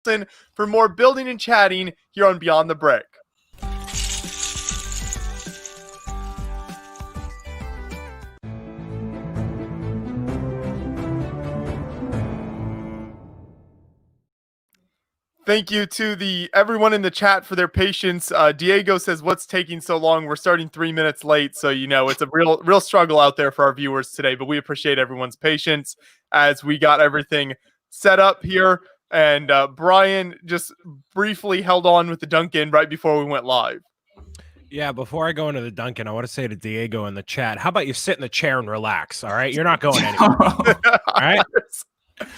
Wilson for more building and chatting here on Beyond the Brick. Thank you to everyone in the chat for their patience. Diego says, "What's taking so long? We're starting 3 minutes late." So, it's a real struggle out there for our viewers today, but we appreciate everyone's patience as we got everything set up here. And Brian just briefly held on with the Duncan right before we went live. Yeah, before I go into the Duncan, I want to say to Diego in the chat, how about you sit in the chair and relax, all right? You're not going anywhere, all right?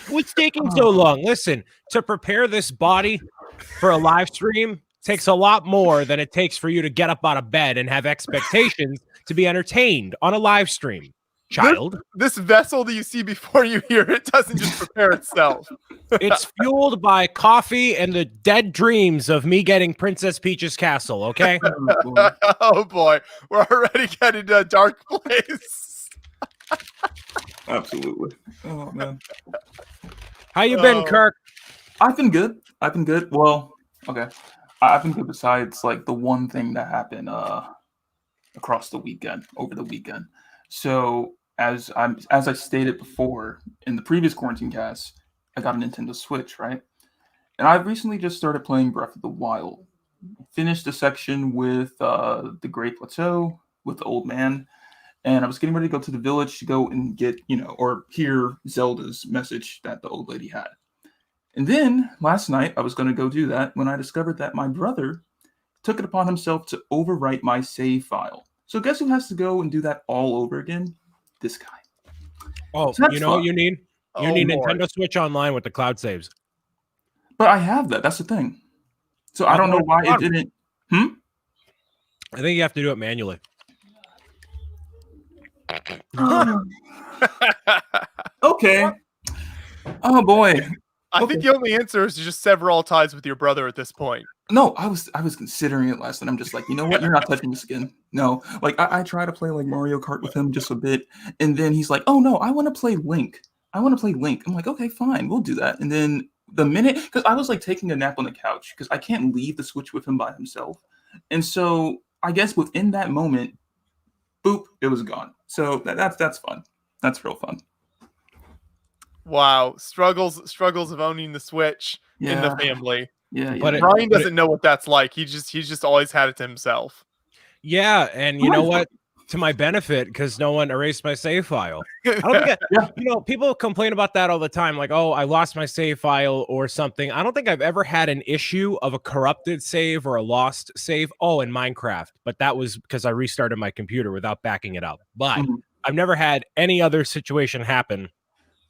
What's taking so long? Listen, to prepare this body for a live stream takes a lot more than it takes for you to get up out of bed and have expectations to be entertained on a live stream, child. This vessel that you see before you here, it doesn't just prepare itself. It's fueled by coffee and the dead dreams of me getting Princess Peach's castle, okay? Oh, boy. We're already getting to a dark place. Absolutely. Oh, man. How you been, Kirk? I've been good. Well, okay. I've been good besides like the one thing that happened across the weekend, over the weekend. So as I stated before in the previous quarantine cast, I got a Nintendo Switch, right? And I've recently just started playing Breath of the Wild. Finished the section with the Great Plateau with the old man. And I was getting ready to go to the village to go and get, or hear Zelda's message that the old lady had. And then last night, I was going to go do that when I discovered that my brother took it upon himself to overwrite my save file. So guess who has to go and do that all over again? This guy. Oh, so you know what you need? You need Nintendo Switch Online with the cloud saves. But I have that. That's the thing. So I don't know why it didn't. I think you have to do it manually. Okay. Oh boy. I think the only answer is to just sever all ties with your brother at this point. No, I was considering it last night. I'm just like, you know what? You're not touching this again. No. Like I try to play like Mario Kart with him just a bit, and then he's like, oh no, I want to play Link. I'm like, okay, fine, we'll do that. And then the minute, because I was like taking a nap on the couch because I can't leave the Switch with him by himself, and so I guess within that moment, boop, it was gone. So that's fun. That's real fun. Wow, struggles of owning the Switch in the family. Yeah. But Brian doesn't know what that's like. He's just always had it to himself. Yeah, and you know what? To my benefit, because no one erased my save file. I don't think people complain about that all the time, like, oh, I lost my save file or something. I don't think I've ever had an issue of a corrupted save or a lost save. Oh, in Minecraft, but that was because I restarted my computer without backing it up. But I've never had any other situation happen.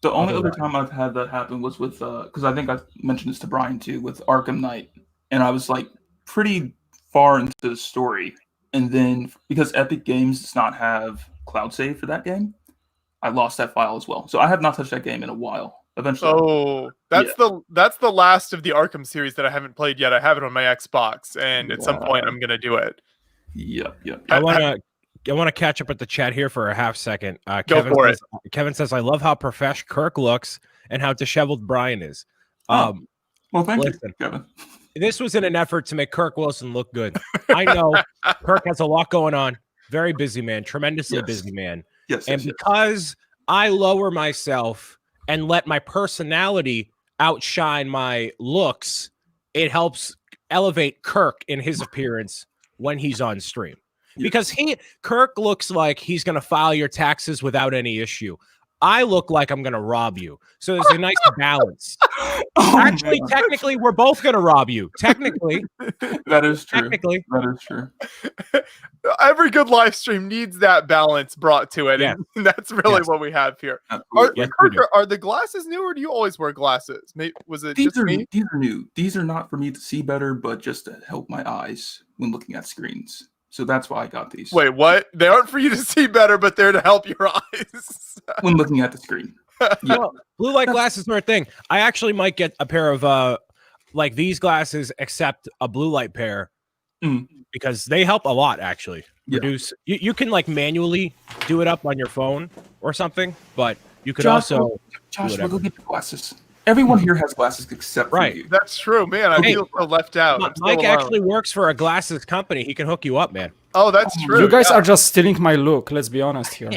The only other time I've had that happen was with because I think I mentioned this to Brian too, with Arkham Knight, and I was like pretty far into the story. And then, because Epic Games does not have cloud save for that game, I lost that file as well. So I have not touched that game in a while. Eventually. Oh, that's the last of the Arkham series that I haven't played yet. I have it on my Xbox, and at some point I'm gonna do it. Yep. I want to catch up with the chat here for a half second. Kevin says, I love how profesh Kirk looks and how disheveled Brian is. Well, thank you, Kevin. This was in an effort to make Kirk Wilson look good. I know Kirk has a lot going on. Very busy man, tremendously busy man. Because I lower myself and let my personality outshine my looks, it helps elevate Kirk in his appearance when he's on stream. Because Kirk looks like he's going to file your taxes without any issue. I look like I'm going to rob you. So there's a nice balance. Actually, technically, we're both going to rob you. Technically. That is true. Technically. That is true. Every good live stream needs that balance brought to it. Yeah. And that's really what we have here. Are the glasses new, or do you always wear glasses? Was it These are new. These are not for me to see better, but just to help my eyes when looking at screens. So that's why I got these. Wait, what? They aren't for you to see better, but they're to help your eyes. When looking at the screen. Yeah. Well, blue light glasses are a thing. I actually might get a pair of like these glasses, except a blue light pair, because they help a lot, actually. Reduce. You can like manually do it up on your phone or something, but you could also. Josh, we'll go get the glasses. Everyone here has glasses except for Right. you. That's true, man. I feel so left out. Mike actually works for a glasses company. He can hook you up, man. Oh, that's true. You guys are just stealing my look. Let's be honest here.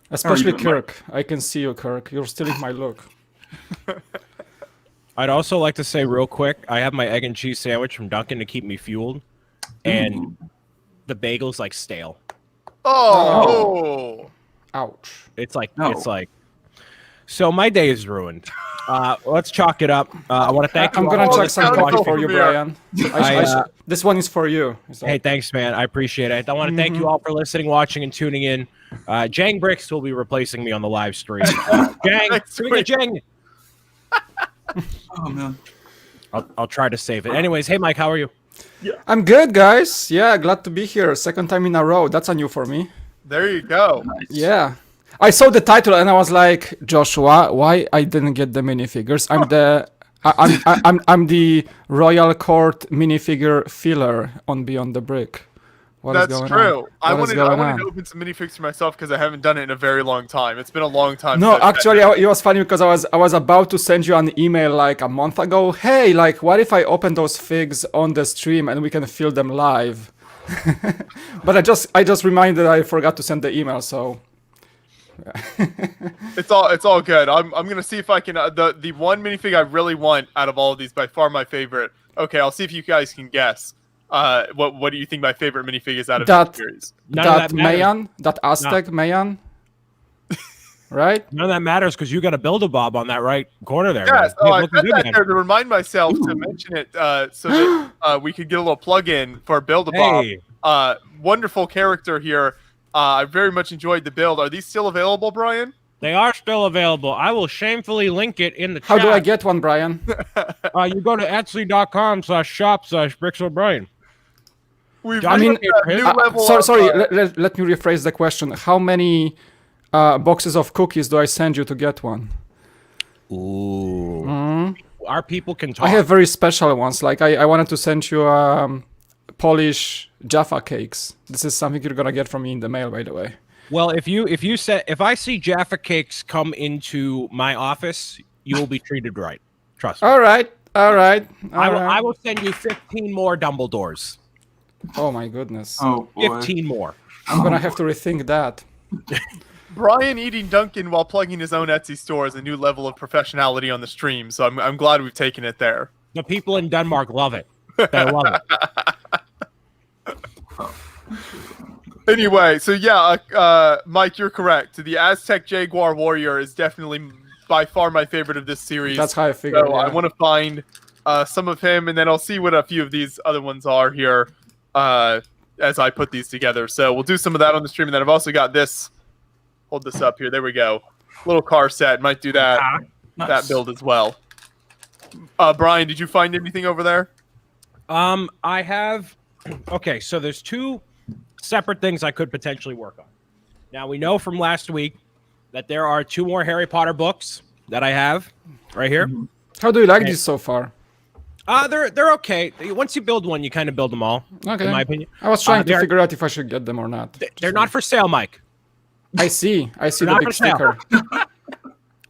Especially Kirk. I can see you, Kirk. You're stealing my look. I'd also like to say real quick, I have my egg and cheese sandwich from Dunkin' to keep me fueled, and the bagel's like stale. Oh. Ouch. It's like So my day is ruined. Let's chalk it up. I want to thank you. I'm gonna all check some sound coffee effects for you, from here. Brian. This one is for you. Hey, thanks, man. I appreciate it. I want to thank you all for listening, watching, and tuning in. Jang Bricks will be replacing me on the live stream. Jang. Oh man. I'll try to save it. Anyways, hey Mike, how are you? I'm good, guys. Yeah, glad to be here. Second time in a row. That's a new for me. There you go. Nice. Yeah. I saw the title and I was like, Joshua, why I didn't get the minifigures? I'm the Royal Court minifigure filler on Beyond the Brick. What is That's going true. on? I What is wanted going to on? open some minifigs for myself because I haven't done it in a very long time. It's been a long time. No, since I've actually, done it was funny because I was about to send you an email like a month ago. Hey, like, what if I open those figs on the stream and we can fill them live? But I just reminded I forgot to send the email, so. It's all good. I'm gonna see if I can the one minifig I really want out of all of these, by far my favorite. Okay, I'll see if you guys can guess. What do you think my favorite minifig is out of That- the series? That Mayan, that Aztec Mayan, right? None of that matters because you got a Build-A-Bob on that right corner there. Yes. Man. Oh, I Looking put good, that man. there to remind myself to mention it, so that we could get a little plug-in for Build-A-Bob. Hey. Wonderful character here. I very much enjoyed the build. Are these still available, Brian? They are still available. I will shamefully link it in the chat. How do I get one, Brian? You go to etsy.com/shop/BrixO'Brien. We've I mean, reached a new level. sorry. Let me rephrase the question. How many boxes of cookies do I send you to get one? Ooh. Our people can talk. I have very special ones. Like I wanted to send you Polish Jaffa cakes. This is something you're gonna get from me in the mail, by the way. Well, if I see Jaffa cakes come into my office, you will be treated right. Trust me. All right. I will send you 15 more Dumbledores. Oh my goodness. Oh boy. 15 more. I'm gonna have to rethink that. Brian eating Dunkin' while plugging his own Etsy store is a new level of professionality on the stream. So I'm glad we've taken it there. The people in Denmark love it. They love it. Anyway, so yeah, Mike, you're correct. The Aztec Jaguar Warrior is definitely by far my favorite of this series. That's how I figured. So I want to find some of him, and then I'll see what a few of these other ones are here as I put these together. So we'll do some of that on the stream, and then I've also got this. Hold this up here. There we go. Little car set. Might do that that build as well. Brian, did you find anything over there? I have. Okay, so there's two separate things I could potentially work on. Now we know from last week that there are 2 more Harry Potter books that I have right here. How do you like these so far? They're okay. Once you build one, you kind of build them all. Okay. In my opinion, I was trying to figure out if I should get them or not. they're not for sale, Mike. I see the not big for sale. sticker.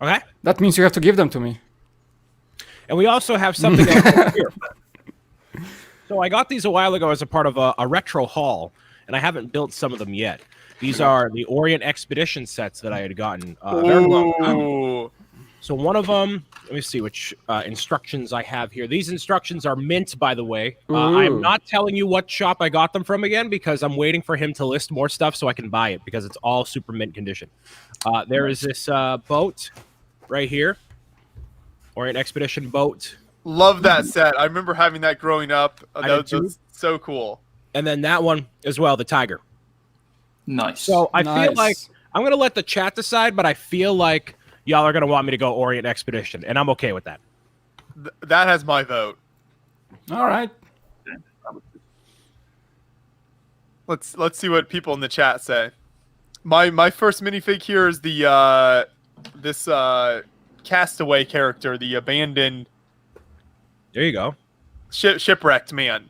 Okay. That means you have to give them to me. And we also have something else here. So I got these a while ago as a part of a retro haul, and I haven't built some of them yet. These are the Orient Expedition sets that I had gotten a very long time ago. So one of them, let me see which instructions I have here. These instructions are mint, by the way. I'm not telling you what shop I got them from again because I'm waiting for him to list more stuff so I can buy it because it's all super mint condition. There is this boat right here. Orient Expedition boat. Love that set. I remember having that growing up. That was so cool. And then that one as well, the tiger. Nice. So I feel like I'm going to let the chat decide, but I feel like y'all are going to want me to go Orient Expedition, and I'm okay with that. That has my vote. All right. Let's see what people in the chat say. My first minifig here is the this castaway character, the abandoned. There you go. Shipwrecked man.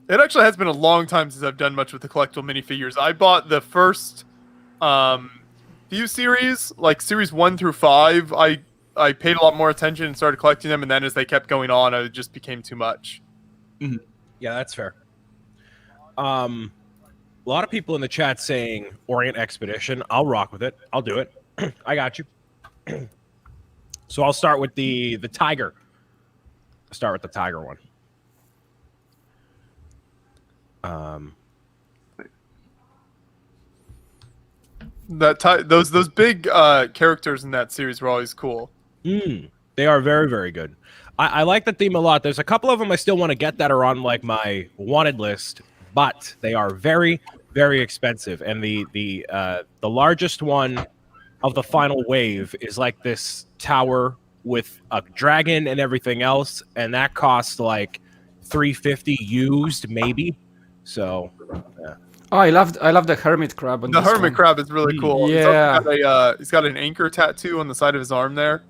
It actually has been a long time since I've done much with the collectible minifigures. I bought the first few series, like series 1 through 5, I paid a lot more attention and started collecting them, and then as they kept going on, it just became too much. Mm-hmm. Yeah, that's fair. A lot of people in the chat saying Orient Expedition. I'll rock with it. I'll do it. I got you. So I'll start with the tiger. I'll start with the tiger one. Those big characters in that series were always cool. They are very, very good. I like the theme a lot. There's a couple of them I still want to get that are on like my wanted list, but they are very, very expensive. And the largest one of the final wave is like this tower with a dragon and everything else, and that costs like $350 used, maybe. So, yeah. Oh, I love the hermit crab. The hermit crab is really cool. Yeah, he's got an anchor tattoo on the side of his arm there.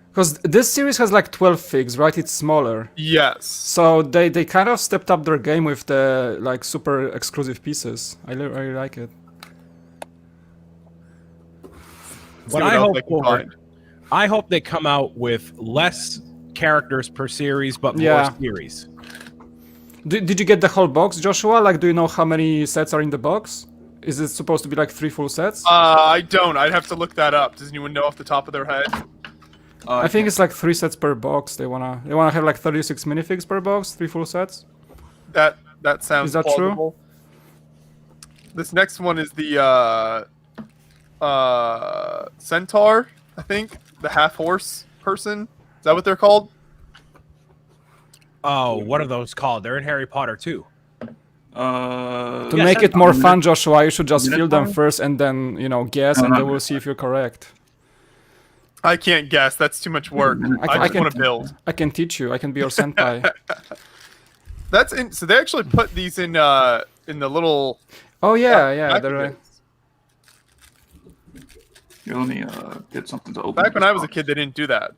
Because this series has like 12 figs, right? It's smaller. Yes. So they kind of stepped up their game with the like super exclusive pieces. I really like it. What I hope they come out with less characters per series, but more series. Did you get the whole box, Joshua? Like, do you know how many sets are in the box? Is it supposed to be like 3 full sets? I don't. I'd have to look that up. Does anyone know off the top of their head? I think it's like 3 sets per box. They wanna have like 36 minifigs per box, 3 full sets. That sounds. Is that plausible. True? This next one is the centaur. I think the half horse person. Is that what they're called? Oh, what are those called? They're in Harry Potter too. To make it more fun, Joshua, you should just fill them first and then, guess, and then we'll see if you're correct. I can't guess. That's too much work. I just want to build. I can teach you. I can be your senpai. So they actually put these in the little. Oh yeah. They're right. Here, let me get something to open. Back when I was a kid, they didn't do that.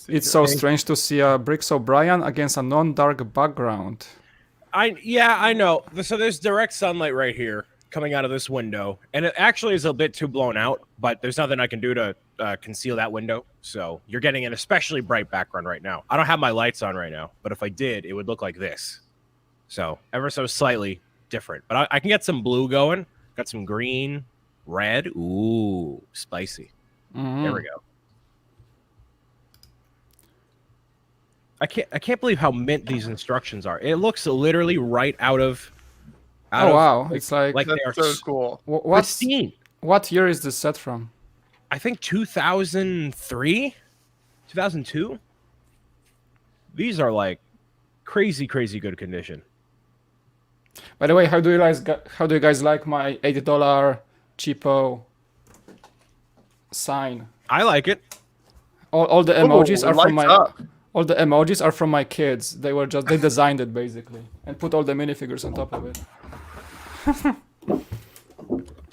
It's so strange to see Bricks O'Brien against a non-dark background. I know. So there's direct sunlight right here coming out of this window, and it actually is a bit too blown out, but there's nothing I can do to conceal that window. So you're getting an especially bright background right now. I don't have my lights on right now, but if I did, it would look like this. So ever so slightly different, but I can get some blue going. Got some green, red. Ooh, spicy. There we go. I can't believe how mint these instructions are. It looks literally right out of. Wow! It's like they are so cool. What year is this set from? I think 2003, 2002. These are like crazy good condition. By the way, how do you guys like my $80 cheapo sign? I like it. All the emojis are from my. All the emojis are from my kids. They designed it basically and put all the minifigures on top of it.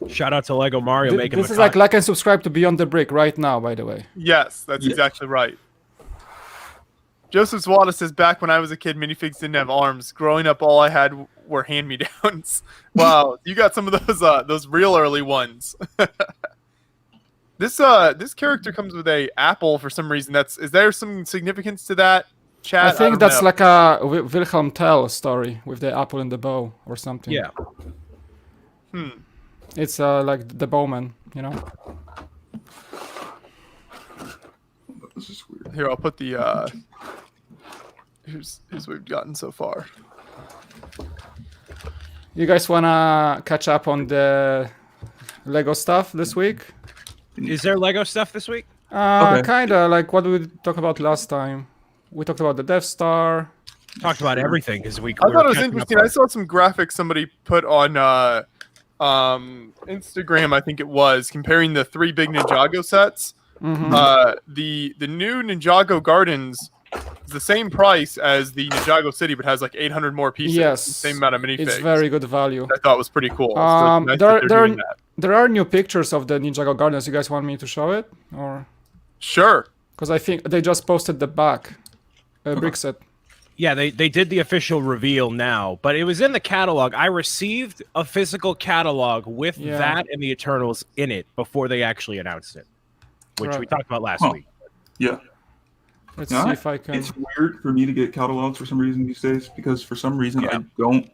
Shout out to Lego Mario making this is like and subscribe to Beyond the Brick right now, by the way. Yes, that's exactly right. Joseph Zwada says, back when I was a kid, minifigs didn't have arms. Growing up, all I had were hand-me-downs. Wow, you got some of those real early ones. This character comes with a apple for some reason. Is there some significance to that, chat? I think that's like a Wilhelm Tell story with the apple and the bow or something. Yeah. It's like the bowman, This is weird. Here, I'll put the here's what we've gotten so far. You guys wanna catch up on the Lego stuff this week? Is there Lego stuff this week? Kinda. Like what did we talk about last time? We talked about the Death Star. Talked about everything because I thought it was interesting. I saw some graphics somebody put on Instagram, I think it was, comparing the 3 big Ninjago sets. The new Ninjago Gardens is the same price as the Ninjago City, but has like 800 more pieces. Yes, same amount of minifigs. It's very good value. I thought it was pretty cool. There are new pictures of the Ninjago Gardens. You guys want me to show it, or? Sure. Because I think they just posted the back brick set. Yeah, they did the official reveal now, but it was in the catalog. I received a physical catalog with that and the Eternals in it before they actually announced it, which we talked about last week. Yeah. Let's see if I can. It's weird for me to get catalogs for some reason these days because for some reason I don't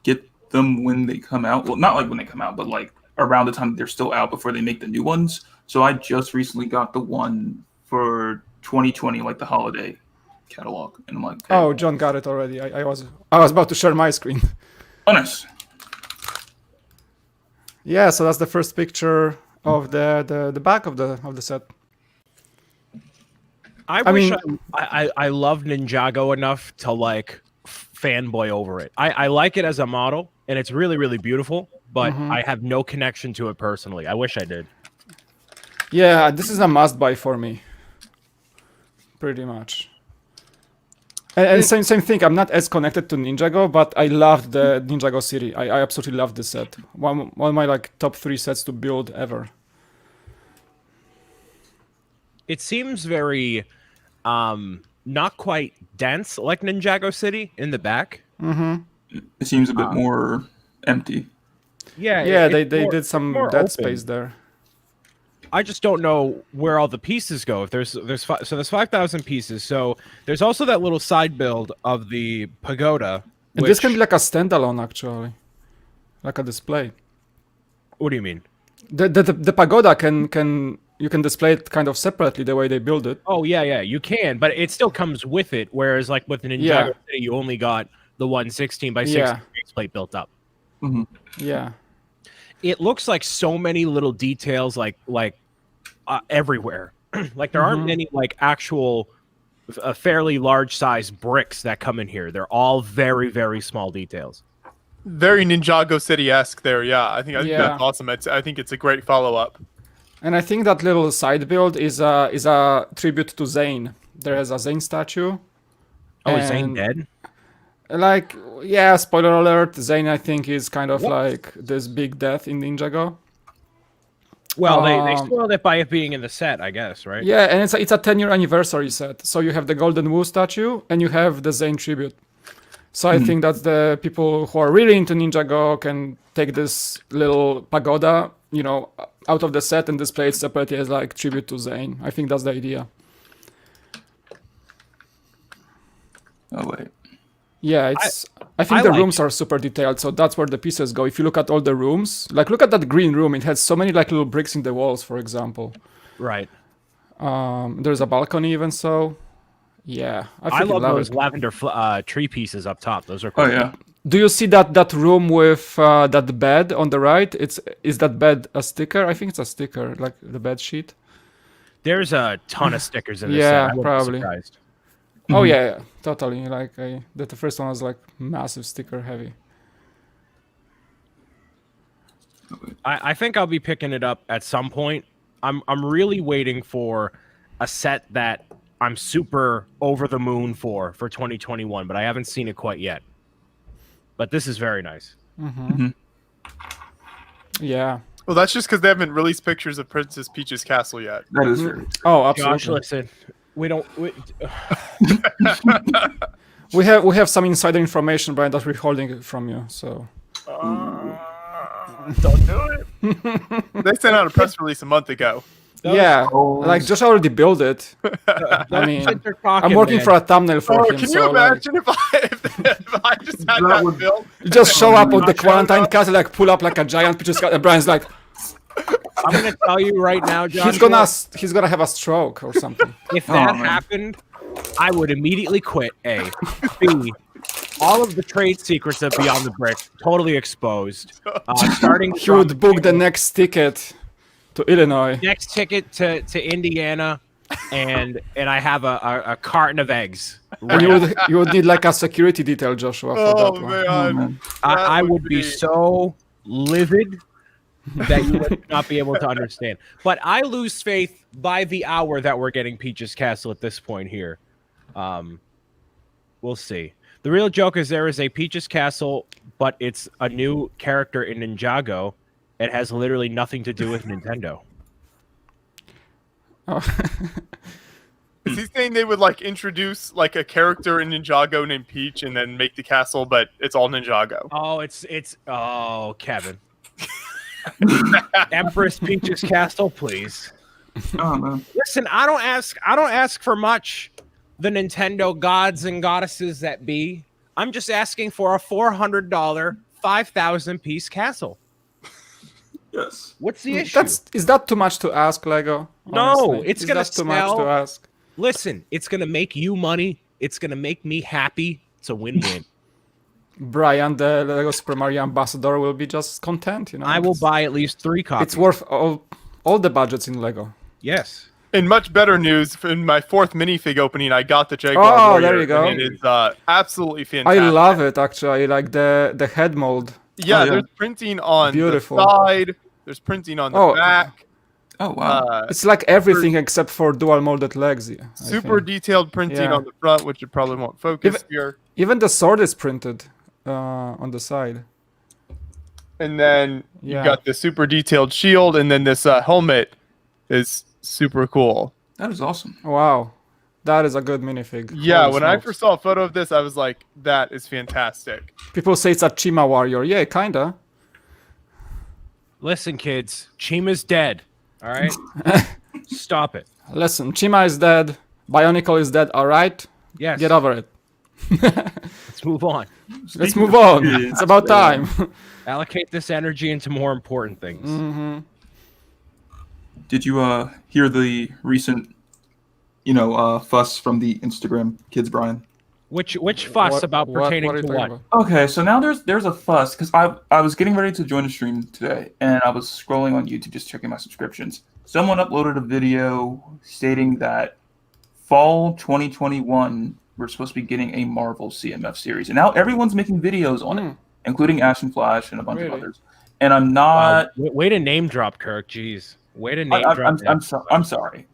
get them when they come out. Well, not like when they come out, but like around the time they're still out before they make the new ones. So I just recently got the one for 2020, like the holiday catalog, and I'm like, okay. Oh, John got it already. I was about to share my screen. Oh, nice. Yeah, so that's the first picture of the back of the set. I wish I love Ninjago enough to like fanboy over it. I like it as a model, and it's really, really beautiful, but I have no connection to it personally. I wish I did. Yeah, this is a must-buy for me. Pretty much. And same thing. I'm not as connected to Ninjago, but I loved the Ninjago city. I absolutely love this set. One of my like top 3 sets to build ever. It seems very not quite dense like Ninjago City in the back. It seems a bit more empty. Yeah, they did some dead space there. I just don't know where all the pieces go. If there's 5,000 pieces. So there's also that little side build of the pagoda. And this can be like a standalone, actually, like a display. What do you mean? The pagoda you can display it kind of separately the way they build it. Oh yeah, you can, but it still comes with it. Whereas like with the Ninjago City, you only got the 116 by 60 faceplate built up. Yeah. It looks like so many little details, like everywhere. Like there aren't many like actual, fairly large size bricks that come in here. They're all very, very small details. Very Ninjago City-esque there. Yeah, I think that's awesome. I think it's a great follow-up. And I think that little side build is a tribute to Zane. There is a Zane statue. Oh, is Zane dead? Like, yeah, spoiler alert, Zane, I think, is kind of like this big death in Ninjago. Well, they spoiled it by it being in the set, I guess, right? Yeah, and it's a 10-year anniversary set. So you have the Golden Wu statue, and you have the Zane tribute. So I think that the people who are really into Ninjago can take this little pagoda, out of the set and display it separately as like tribute to Zane. I think that's the idea. Oh, wait. Yeah, I think the rooms are super detailed, so that's where the pieces go. If you look at all the rooms, like look at that green room, it has so many like little bricks in the walls, for example. Right. There's a balcony even, so yeah. I love those lavender tree pieces up top. Those are cool. Oh yeah. Do you see that room with that bed on the right? Is that bed a sticker? I think it's a sticker, like the bed sheet. There's a ton of stickers in this yeah, set. I probably. Be surprised. Oh yeah, totally. Like the first one was like massive sticker heavy. I think I'll be picking it up at some point. I'm really waiting for a set that I'm super over the moon for 2021, but I haven't seen it quite yet. But this is very nice. Yeah. Well, that's just because they haven't released pictures of Princess Peach's castle yet. That is true. Oh, absolutely. Josh, listen. We don't. We have some insider information, Brian, that we're holding it from you. So don't do it. They sent out a press release a month ago. Yeah, like Josh already built it. I mean, I'm working for a thumbnail for him. Can you imagine if I just had that built? You just show up with the quarantine castle, like pull up like a giant picture, and Brian's like, I'm gonna tell you right now, Josh. He's gonna have a stroke or something. If that happened, I would immediately quit. A, B, all of the trade secrets of Beyond the Brick totally exposed. Starting, he would book the next ticket to Illinois. Next ticket to Indiana, and I have a carton of eggs. And you would need like a security detail, Joshua, for that one. Man. I would be so livid that you would not be able to understand. But I lose faith by the hour that we're getting Peach's Castle at this point here. We'll see. The real joke is there is a Peach's Castle, but it's a new character in Ninjago. It has literally nothing to do with Nintendo. Oh. Is he saying they would like introduce like a character in Ninjago named Peach and then make the castle, but it's all Ninjago? Oh, Kevin. Empress Peach's castle, please. Oh man. Listen, I don't ask for much. The Nintendo gods and goddesses that be. I'm just asking for a $400, 5,000 piece castle. Yes. What's the issue? Is that too much to ask, Lego? No, Honestly? it's gonna too much to ask. Listen, it's gonna make you money. It's gonna make me happy. It's a win-win. Brian, the Lego Super Mario ambassador, will be just content. I will buy at least 3 copies. It's worth all the budgets in Lego. Yes. In much better news, in my 4th minifig opening, I got the Jaguar Oh, Warrior, there you go. and it is absolutely fantastic. I love it, actually. Like the head mold. Yeah, there's printing on Beautiful. the side. There's printing on the back. Oh wow! It's like everything except for dual molded legs. Super detailed printing on the front, which you probably won't focus here. Even the sword is printed on the side. And then you got the super detailed shield, and then this helmet is super cool. That is awesome. Wow, that is a good minifig. Yeah, Holy when smokes. I first saw a photo of this, I was like, that is fantastic. People say it's a Chima warrior. Yeah, kinda. Listen, kids, Chima's dead. All right? Stop it. Listen, Chima is dead. Bionicle is dead. All right? Yes. Get over it. Let's move on. Let's move on. It's about time. Allocate this energy into more important things. Mm-hmm. Did you hear the recent, fuss from the Instagram kids, Brian? Which fuss about pertaining to what? About? Okay, so now there's a fuss because I was getting ready to join the stream today, and I was scrolling on YouTube just checking my subscriptions. Someone uploaded a video stating that fall 2021 we're supposed to be getting a Marvel CMF series, and now everyone's making videos on it, including Ash and Flash and a bunch of others. And I'm not. Way to name drop, Kirk. Jeez. Way to name drop. I'm sorry.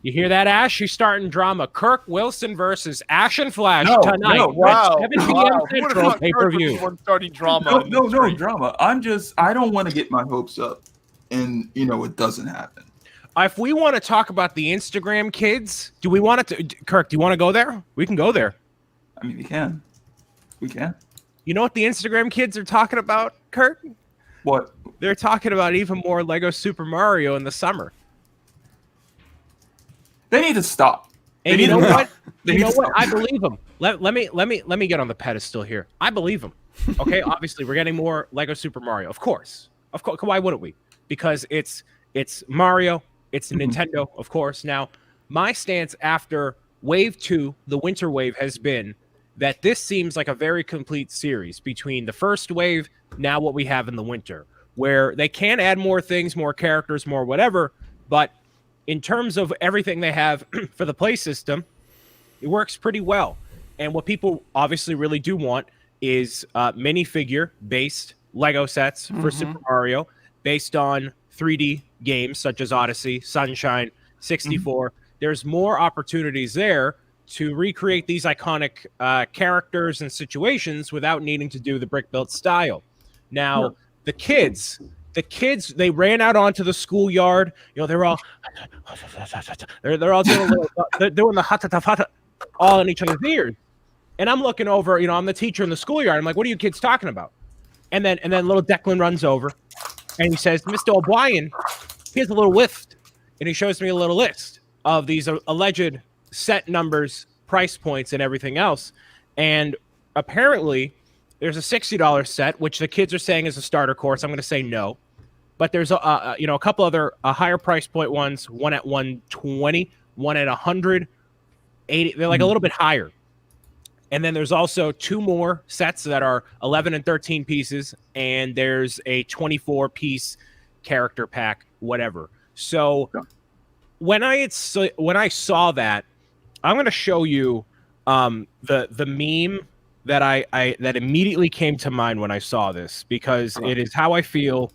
You hear that, Ash? She's starting drama. Kirk Wilson versus Ash and Flash No, tonight. no, wow. 7 p.m. Central pay-per-view. Starting drama. No drama. I don't want to get my hopes up, and it doesn't happen. If we want to talk about the Instagram kids, do we want to? Kirk, do you want to go there? We can go there. I mean, we can. You know what the Instagram kids are talking about, Kirk? What? They're talking about even more Lego Super Mario in the summer. They need to stop. And you know what? I believe them. Let me get on the pedestal here. I believe them. Okay, obviously we're getting more Lego Super Mario. Of course. Why wouldn't we? Because it's Mario. It's Nintendo, of course. Now, my stance after Wave 2, the Winter Wave, has been that this seems like a very complete series between the first wave, now what we have in the winter, where they can add more things, more characters, more whatever, but in terms of everything they have for the play system, it works pretty well. And what people obviously really do want is minifigure-based Lego sets for Super Mario based on 3D games such as Odyssey, Sunshine, 64. There's more opportunities there to recreate these iconic characters and situations without needing to do the brick-built style. Now, the kids, they ran out onto the schoolyard. They're all they're all doing they're doing the hata all in each other's ears. And I'm looking over. I'm the teacher in the schoolyard. I'm like, what are you kids talking about? And then little Declan runs over, and he says, Mr. O'Brien, here's a little list, and he shows me a little list of these alleged set numbers, price points, and everything else. And apparently, there's a $60 set, which the kids are saying is a starter course. I'm going to say no. But there's a couple other higher price point ones, one at 120, one at 180. They're like a little bit higher. And then there's also 2 more sets that are 11 and 13 pieces, and there's a 24-piece character pack, whatever. So when I saw that, I'm going to show you the meme that immediately came to mind when I saw this, because it is how I feel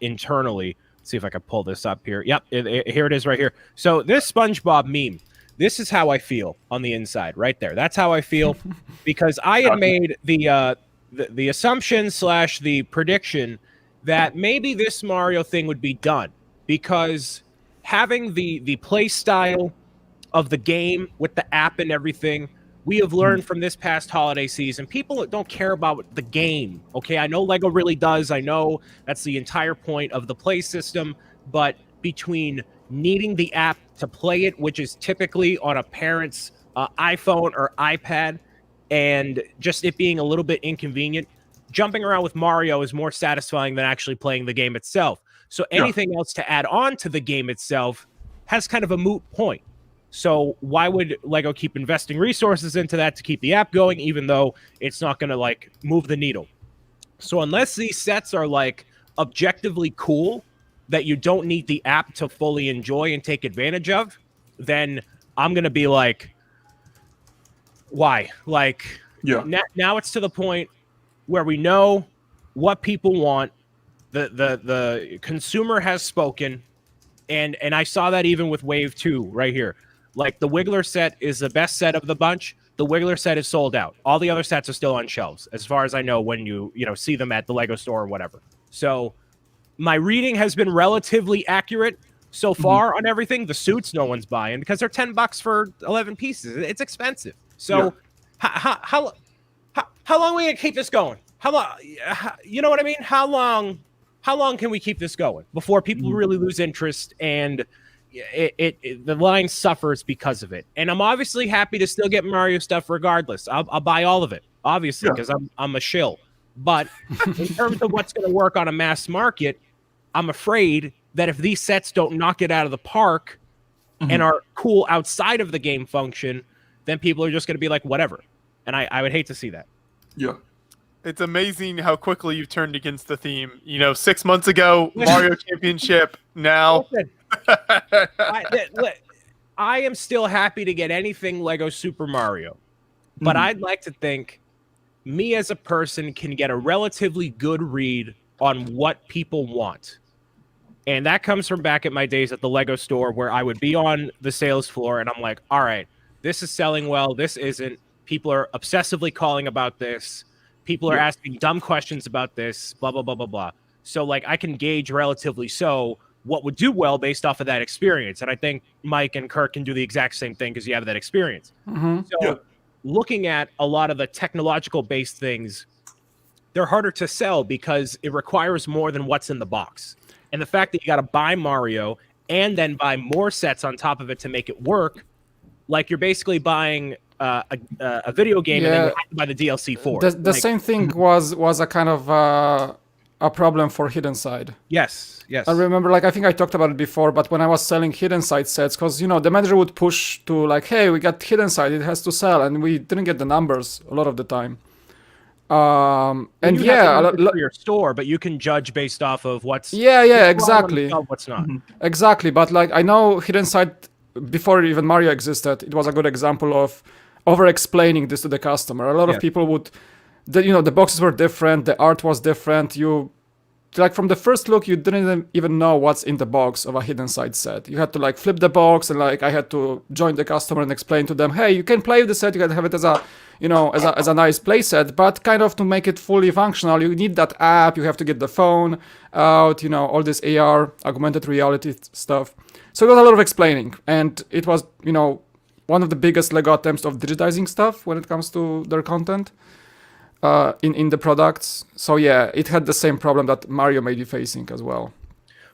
internally. Let's see if I can pull this up here. Yep, here it is right here. So this SpongeBob meme, this is how I feel on the inside, right there. That's how I feel, because I had made the assumption / the prediction that maybe this Mario thing would be done, because having the play style of the game with the app and everything. We have learned from this past holiday season, people don't care about the game. Okay, I know Lego really does. I know that's the entire point of the play system, but between needing the app to play it, which is typically on a parent's iPhone or iPad, and just it being a little bit inconvenient, jumping around with Mario is more satisfying than actually playing the game itself. So anything else to add on to the game itself has kind of a moot point. So why would Lego keep investing resources into that to keep the app going, even though it's not going to like move the needle? So unless these sets are like objectively cool that you don't need the app to fully enjoy and take advantage of, then I'm going to be like, why? Like, now it's to the point where we know what people want. The consumer has spoken, and I saw that even with Wave 2 right here. Like, the Wiggler set is the best set of the bunch. The Wiggler set is sold out. All the other sets are still on shelves, as far as I know, when you see them at the Lego store or whatever. So my reading has been relatively accurate so far on everything. The suits no one's buying because they're $10 for 11 pieces. It's expensive. So how long are we gonna keep this going? How long? You know what I mean? How long can we keep this going before people really lose interest and the line suffers because of it? And I'm obviously happy to still get Mario stuff regardless. I'll buy all of it, obviously, because I'm a shill. But in terms of what's going to work on a mass market, I'm afraid that if these sets don't knock it out of the park and are cool outside of the game function, then people are just going to be like, whatever. And I would hate to see that. Yeah. It's amazing how quickly you've turned against the theme. 6 months ago, Mario Championship. Now, I am still happy to get anything Lego Super Mario, but I'd like to think me as a person can get a relatively good read on what people want. And that comes from back at my days at the Lego store, where I would be on the sales floor and I'm like, all right, this is selling well. This isn't. People are obsessively calling about this. People are asking dumb questions about this, blah, blah, blah, blah, blah. So, like, I can gauge relatively what would do well based off of that experience. And I think Mike and Kirk can do the exact same thing because you have that experience. So looking at a lot of the technological-based things, they're harder to sell because it requires more than what's in the box. And the fact that you got to buy Mario and then buy more sets on top of it to make it work, like you're basically buying a video game and then you have to buy the DLC for it. The same thing was a kind of a problem for Hidden Side. Yes. I remember, I think I talked about it before, but when I was selling Hidden Side sets, because, the manager would push to, hey, we got Hidden Side, it has to sell, and we didn't get the numbers a lot of the time. And you have for your store, but you can judge based off of what's exactly what's not. Exactly, but I know Hidden Side, before even Mario existed, it was a good example of over-explaining this to the customer. A lot of people would, the boxes were different, the art was different. From the first look, you didn't even know what's in the box of a Hidden Side set. You had to flip the box, and I had to join the customer and explain to them, hey, you can play with the set, you can have it as a, as a nice play set, but kind of to make it fully functional, you need that app, you have to get the phone out, all this AR, augmented reality stuff. So it was a lot of explaining, and it was, one of the biggest Lego attempts of digitizing stuff when it comes to their content. In the products. So it had the same problem that Mario may be facing as well.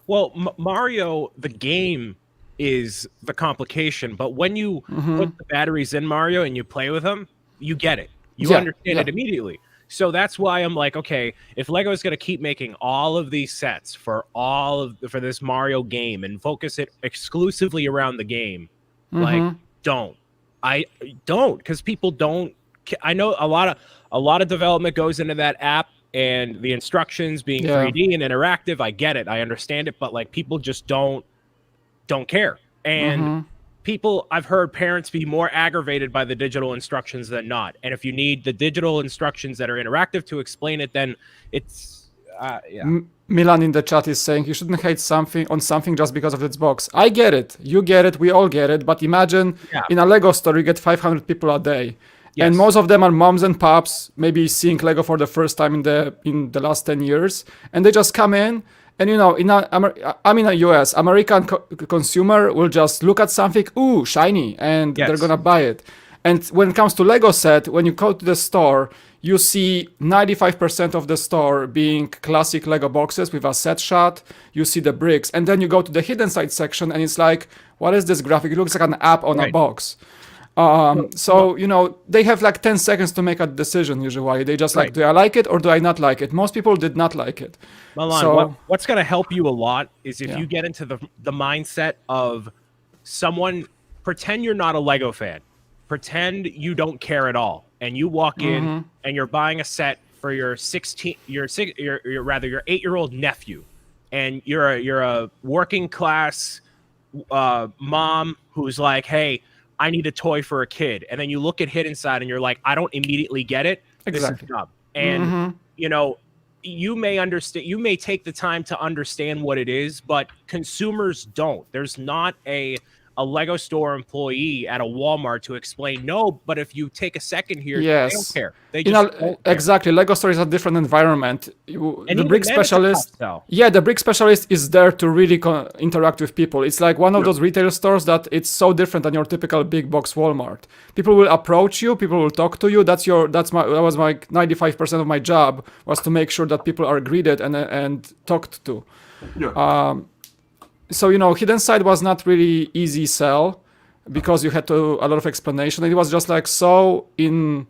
Well, Mario, the game is the complication, but when you put the batteries in Mario and you play with them, you get it. You understand it immediately. So that's why I'm like, okay, if Lego is going to keep making all of these sets for this Mario game and focus it exclusively around the game, don't. I don't, because people don't. I know a lot of development goes into that app and the instructions being 3D and interactive. I get it. I understand it. But people just don't care. And I've heard parents be more aggravated by the digital instructions than not. And if you need the digital instructions that are interactive to explain it, then it's, Milan in the chat is saying you shouldn't hate something just because of its box. I get it. You get it. We all get it. But imagine in a Lego store, you get 500 people a day. Yes. And most of them are moms and pops, maybe seeing Lego for the first time in the last 10 years. And they just come in And I'm in the US. American consumer will just look at something, ooh, shiny, and they're gonna buy it. And when it comes to Lego set, when you go to the store, you see 95% of the store being classic Lego boxes with a set shot. You see the bricks, and then you go to the hidden side section, and it's like, what is this graphic? It looks like an app on a box. So they have like 10 seconds to make a decision. Usually, they just like, do I like it or do I not like it? Most people did not like it. Milan, what's going to help you a lot is if you get into the mindset of someone. Pretend you're not a Lego fan. Pretend you don't care at all, and you walk in and you're buying a set for your 8-year-old nephew, and you're a working class mom who's like, hey, I need a toy for a kid, and then you look at Hidden Side and you're like, I don't immediately get it. Exactly. This is dumb. And you may understand, you may take the time to understand what it is, but consumers don't. There's not a Lego store employee at a Walmart to explain, no, but if you take a second here, they don't care. They just don't care. Exactly. Lego store is a different environment. The brick specialist, the brick specialist is there to really interact with people. It's like one of those retail stores that it's so different than your typical big box Walmart. People will approach you, people will talk to you. That was my 95% of my job, was to make sure that people are greeted and talked to. Yeah. So Hidden Side was not really easy sell because you had a lot of explanation. It was just like so in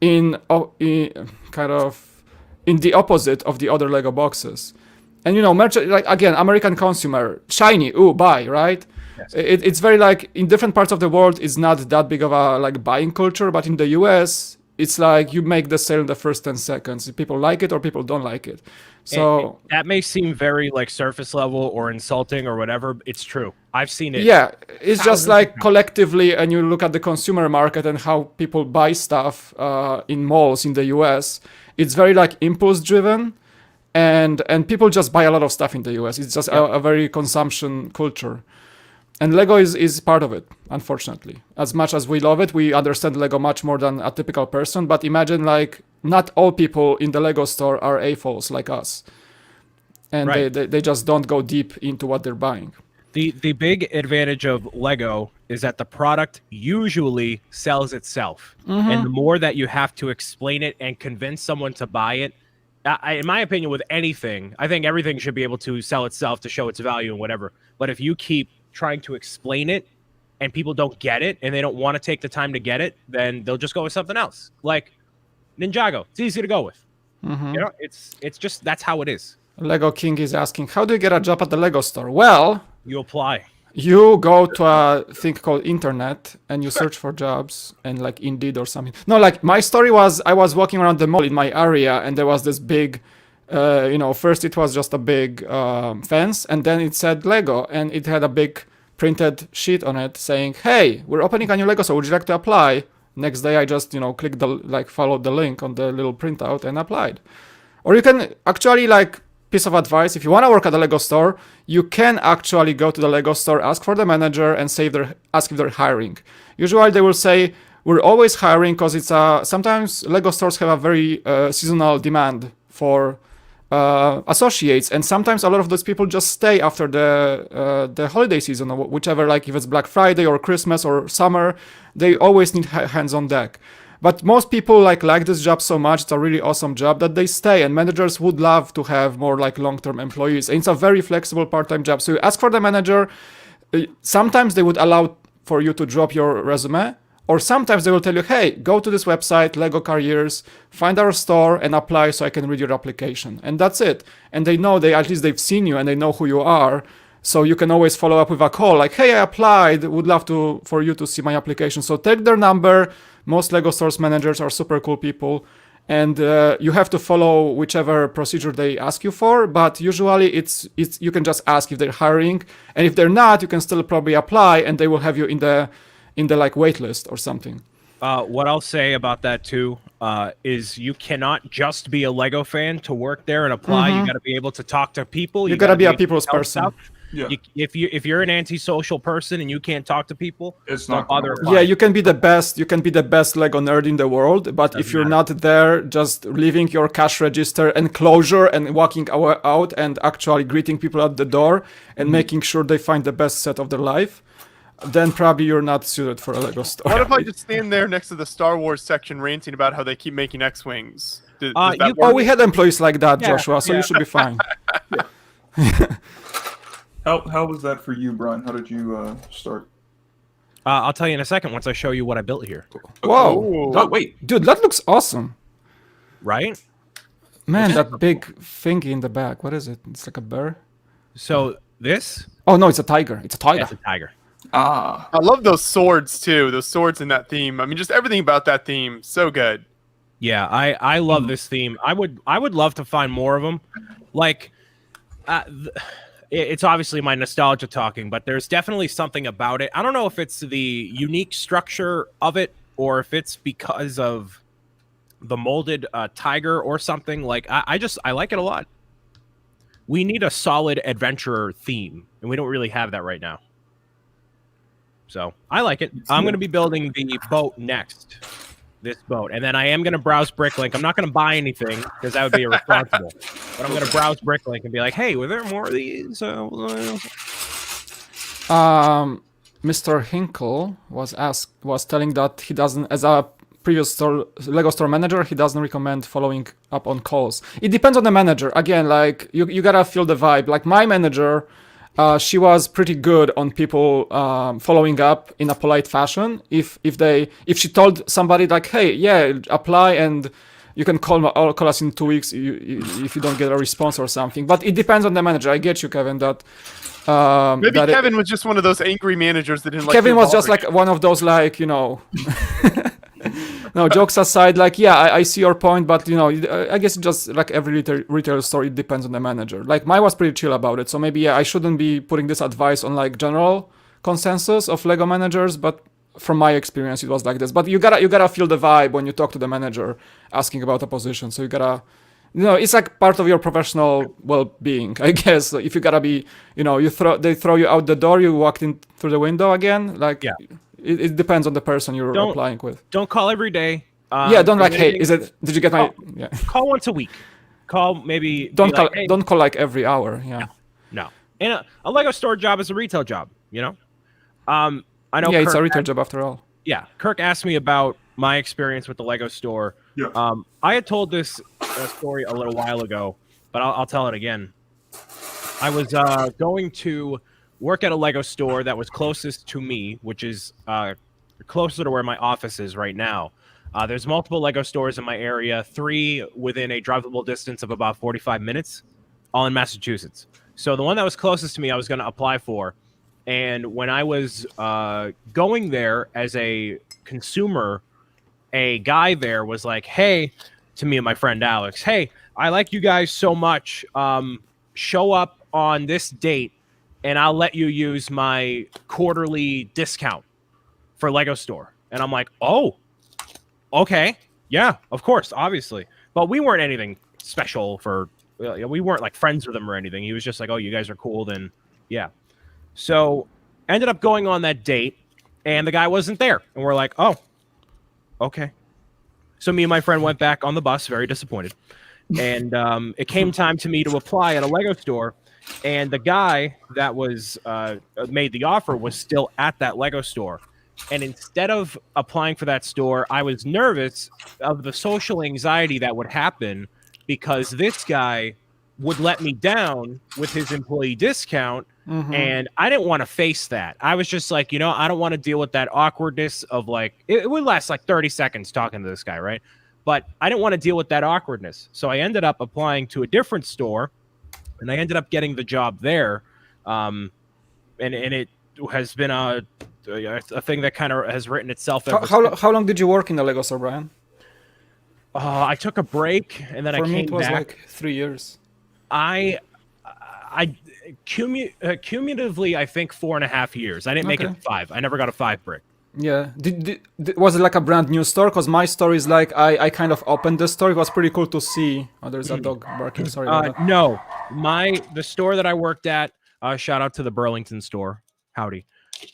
kind of in the opposite of the other Lego boxes. And like again, American consumer, shiny, ooh, buy, right? Yes. It's very like in different parts of the world, it's not that big of a like buying culture, but in the US, it's like you make the sale in the first 10 seconds. People like it or people don't like it. So that may seem very like surface level or insulting or whatever. It's true. I've seen it. Yeah, it's just like collectively, and you look at the consumer market and how people buy stuff in malls in the US. It's very like impulse driven, and people just buy a lot of stuff in the US. It's just a very consumption culture. And Lego is part of it, unfortunately. As much as we love it, we understand Lego much more than a typical person. But imagine, like, not all people in the Lego store are AFOLs like us. And they just don't go deep into what they're buying. The big advantage of Lego is that the product usually sells itself. And the more that you have to explain it and convince someone to buy it, in my opinion, with anything, I think everything should be able to sell itself to show its value and whatever. But if you keep trying to explain it and people don't get it and they don't want to take the time to get it, then they'll just go with something else. Like Ninjago, it's easy to go with. It's just, that's how it is. Lego King is asking, how do you get a job at the Lego store? Well, you apply. You go to a thing called internet and you search for jobs and like Indeed or something. No, like my story was I was walking around the mall in my area and there was this big first it was just a big fence, and then it said Lego, and it had a big printed sheet on it saying, hey, we're opening a new Lego store, would you like to apply? Next day I just clicked followed the link on the little printout and applied. Or you can actually, like, piece of advice, if you want to work at a Lego store, you can actually go to the Lego store, ask for the manager, and ask if they're hiring. Usually they will say, we're always hiring, because it's sometimes Lego stores have a very seasonal demand for associates, and sometimes a lot of those people just stay after the holiday season, or whichever, like if it's Black Friday or Christmas or summer, they always need hands on deck. But most people like this job so much, it's a really awesome job, that they stay, and managers would love to have more like long-term employees, and it's a very flexible part-time job. So you ask for the manager, sometimes they would allow for you to drop your resume, or sometimes they will tell you, hey, go to this website, Lego Careers, find our store and apply so I can read your application. And that's it. And they know, at least they've seen you and they know who you are. So you can always follow up with a call like, hey, I applied, would love for you to see my application. So take their number. Most Lego stores managers are super cool people. And you have to follow whichever procedure they ask you for, but usually it's you can just ask if they're hiring. And if they're not, you can still probably apply and they will have you in the like wait list or something. What I'll say about that too is you cannot just be a Lego fan to work there and apply. You got to be able to talk to people. You got to be a people's person. Yeah. If you're an antisocial person and you can't talk to people, It's don't not bother. Yeah, you can be the best. You can be the best Lego nerd in the world, but if you're not there, just leaving your cash register enclosure and walking out and actually greeting people at the door and making sure they find the best set of their life, then probably you're not suited for a Lego store. What if I just stand there next to the Star Wars section ranting about how they keep making X-Wings? Does that work? Oh, we had employees like that, Joshua, so you should be fine. How was that for you, Brian? How did you start? I'll tell you in a second once I show you what I built here. Whoa. Oh, wait. Dude, that looks awesome. Right? Man, that big thingy in the back. What is it? It's like a bear? So this? Oh, no, it's a tiger. It's a tiger. Yeah, it's a tiger. Ah. I love those swords too. Those swords in that theme. I mean, just everything about that theme. So good. Yeah, I love this theme. I would love to find more of them. Like, it's obviously my nostalgia talking, but there's definitely something about it. I don't know if it's the unique structure of it or if it's because of the molded tiger or something. Like, I like it a lot. We need a solid adventurer theme, and we don't really have that right now. So I like it. I'm going to be building the boat next. This boat, and then I am going to browse Bricklink. I'm not going to buy anything because that would be irresponsible. But I'm going to browse Bricklink and be like, "Hey, were there more of these?" Mr. Hinkle was telling that he doesn't, as a previous Lego store manager, he doesn't recommend following up on calls. It depends on the manager. Again, like you gotta feel the vibe. Like my manager. She was pretty good on people following up in a polite fashion. If she told somebody like, "Hey, yeah, apply and you can call us in 2 weeks if you don't get a response or something." But it depends on the manager. I get you, Kevin. That maybe Kevin was just one of those angry managers that didn't like. Kevin was just like one of those, like, you know. No, jokes aside, like, yeah, I see your point, but, you know, I guess just like every retail store, it depends on the manager. Like, mine was pretty chill about it, so maybe, yeah, I shouldn't be putting this advice on, like, general consensus of Lego managers, but from my experience, it was like this. But you gotta feel the vibe when you talk to the manager asking about a position, so you gotta, you know, it's like part of your professional well-being, I guess. If you gotta be, you know, they throw you out the door, you walked in through the window again, like... Yeah. It depends on the person you're applying with. Don't call every day. Yeah, don't like, hey, did you get my... Yeah. Call once a week. Call maybe... Don't call like every hour, yeah. No. And a Lego store job is a retail job, you know? I know. Yeah, Kirk, it's a retail job after all. Yeah, Kirk asked me about my experience with the Lego store. Yeah. I had told this story a little while ago, but I'll tell it again. I was going to work at a Lego store that was closest to me, which is closer to where my office is right now. There's multiple Lego stores in my area, 3 within a drivable distance of about 45 minutes, all in Massachusetts. So the one that was closest to me, I was going to apply for. And when I was going there as a consumer, a guy there was like, "Hey," to me and my friend Alex, "Hey, I like you guys so much. Show up on this date, and I'll let you use my quarterly discount for Lego store." And I'm like, "Oh, okay. Yeah, of course, obviously." But we weren't anything special we weren't like friends with him or anything. He was just like, "Oh, you guys are cool, then yeah." So ended up going on that date, and the guy wasn't there. And we're like, "Oh, okay." So me and my friend went back on the bus, very disappointed. And it came time to me to apply at a Lego store. And the guy that was made the offer was still at that Lego store. And instead of applying for that store, I was nervous of the social anxiety that would happen because this guy would let me down with his employee discount. Mm-hmm. And I didn't want to face that. I was just like, I don't want to deal with that awkwardness of like, it would last like 30 seconds talking to this guy, right? But I didn't want to deal with that awkwardness. So I ended up applying to a different store. And I ended up getting the job there, and it has been a thing that kind of has written itself. How long did you work in the Lego store, Brian? I took a break, and then I came back. For me, it was like 3 years. I cumulatively, I think 4.5 years. I didn't make it 5. I never got a 5 brick. Yeah. Was it like a brand new store? Because my story is like I kind of opened the store. It was pretty cool to see. Oh, there's a dog barking. Sorry about that. No. The store that I worked at, shout out to the Burlington store. Howdy.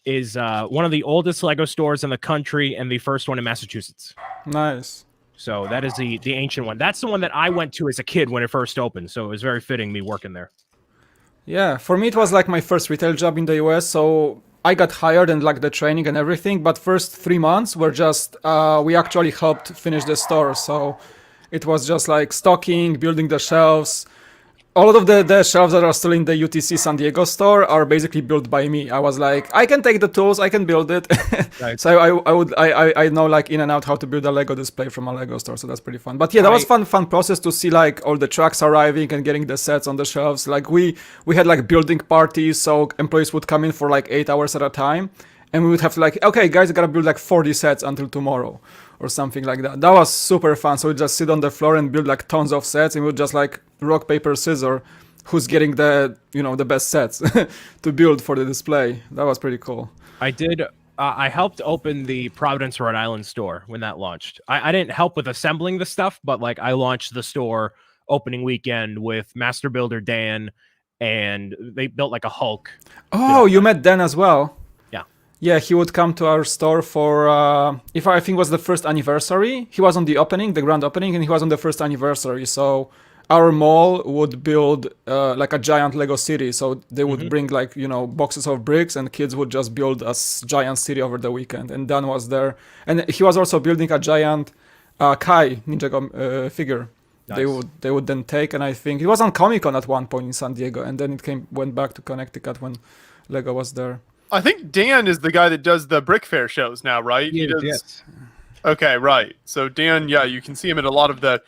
Is one of the oldest Lego stores in the country and the first one in Massachusetts. Nice. So that is the ancient one. That's the one that I went to as a kid when it first opened. So it was very fitting me working there. Yeah, for me it was like my first retail job in the US, so I got hired and like the training and everything, but first 3 months were just, we actually helped finish the store, so it was just like stocking, building the shelves. All of the shelves that are still in the UTC San Diego store are basically built by me. I was like, I can take the tools, I can build it. Right. So I know like in and out how to build a Lego display from a Lego store, so that's pretty fun. But yeah, that was fun process to see like all the trucks arriving and getting the sets on the shelves. Like we had like building parties, so employees would come in for like 8 hours at a time, and we would have to like, okay guys, I gotta build like 40 sets until tomorrow or something like that. That was super fun. So we just sit on the floor and build like tons of sets, and we would just like rock, paper, scissors, who's getting the, the best sets to build for the display. That was pretty cool. I helped open the Providence, Rhode Island store when that launched. I didn't help with assembling the stuff, but like I launched the store opening weekend with Master Builder Dan, and they built like a Hulk. Oh, you met Dan as well? Yeah. Yeah, he would come to our store for, if I think was the first anniversary. He was on the opening, the grand opening, and he was on the first anniversary. So our mall would build like a giant Lego city. So they would bring like, boxes of bricks, and kids would just build a giant city over the weekend. And Dan was there. And he was also building a giant Kai Ninjago figure. Nice. They would then take, and I think it was on Comic-Con at one point in San Diego, and then it went back to Connecticut when Lego was there. I think Dan is the guy that does the Brick Fair shows now, right? He does. Yes. Okay, right. So Dan, yeah, you can see him at a lot of the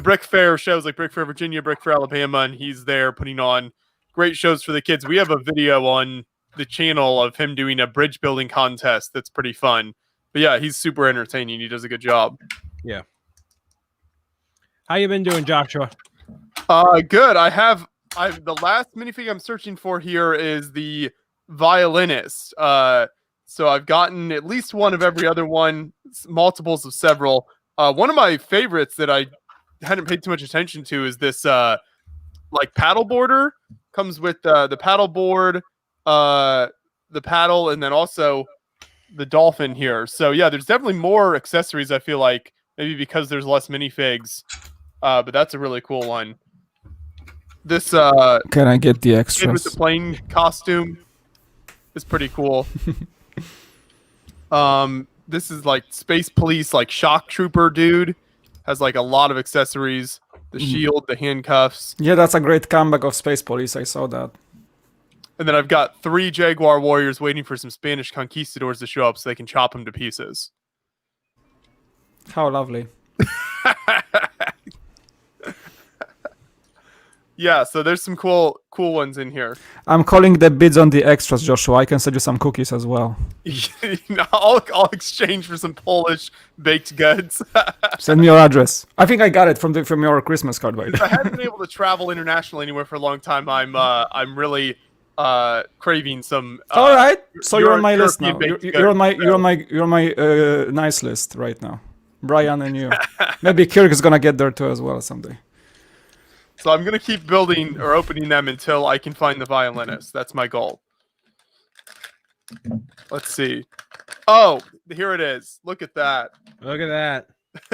Brick Fair shows, like Brick Fair Virginia, Brick Fair Alabama, and he's there putting on great shows for the kids. We have a video on the channel of him doing a bridge building contest that's pretty fun. But yeah, he's super entertaining. He does a good job. Yeah. How you been doing, Joshua? Good. The last minifig I'm searching for here is the violinist. So I've gotten at least one of every other one, multiples of several. One of my favorites that I hadn't paid too much attention to is this like paddle boarder. Comes with the paddle board, the paddle, and then also the dolphin here. So yeah, there's definitely more accessories, I feel like, maybe because there's less minifigs. But that's a really cool one. This can I get the extras? Kid with the plane costume is pretty cool. This is like Space Police, like shock trooper dude. Has like a lot of accessories. The shield, the handcuffs. Yeah, that's a great comeback of Space Police. I saw that. And then I've got 3 Jaguar warriors waiting for some Spanish conquistadors to show up so they can chop them to pieces. How lovely. Yeah, so there's some cool ones in here. I'm calling the bids on the extras, Joshua. I can send you some cookies as well. I'll exchange for some Polish baked goods. Send me your address. I think I got it from your Christmas card, by the way. If I haven't been able to travel internationally anywhere for a long time, I'm really craving some. All right, so you're on my list now. You're on my nice list right now. Brian and you. Maybe Kirk is gonna get there too as well someday. So I'm going to keep building or opening them until I can find the violinist. That's my goal. Let's see. Oh, here it is. Look at that. Look at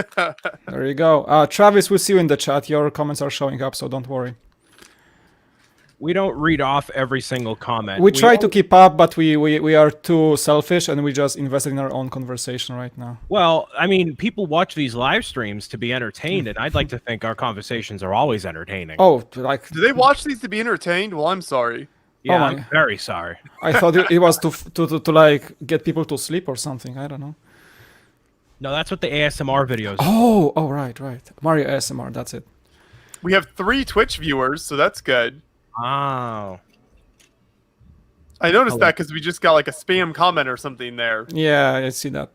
that. There you go. Travis, we'll see you in the chat. Your comments are showing up, so don't worry. We don't read off every single comment. We try to keep up, but we are too selfish, and we just invested in our own conversation right now. Well, I mean, people watch these live streams to be entertained, and I'd like to think our conversations are always entertaining. Oh, like... Do they watch these to be entertained? Well, I'm sorry. Yeah, I'm very sorry. I thought it was to like get people to sleep or something. I don't know. No, that's what the ASMR videos. Oh, right. Mario ASMR. That's it. We have 3 Twitch viewers, so that's good. Oh. I noticed that because we just got like a spam comment or something there. Yeah, I see that.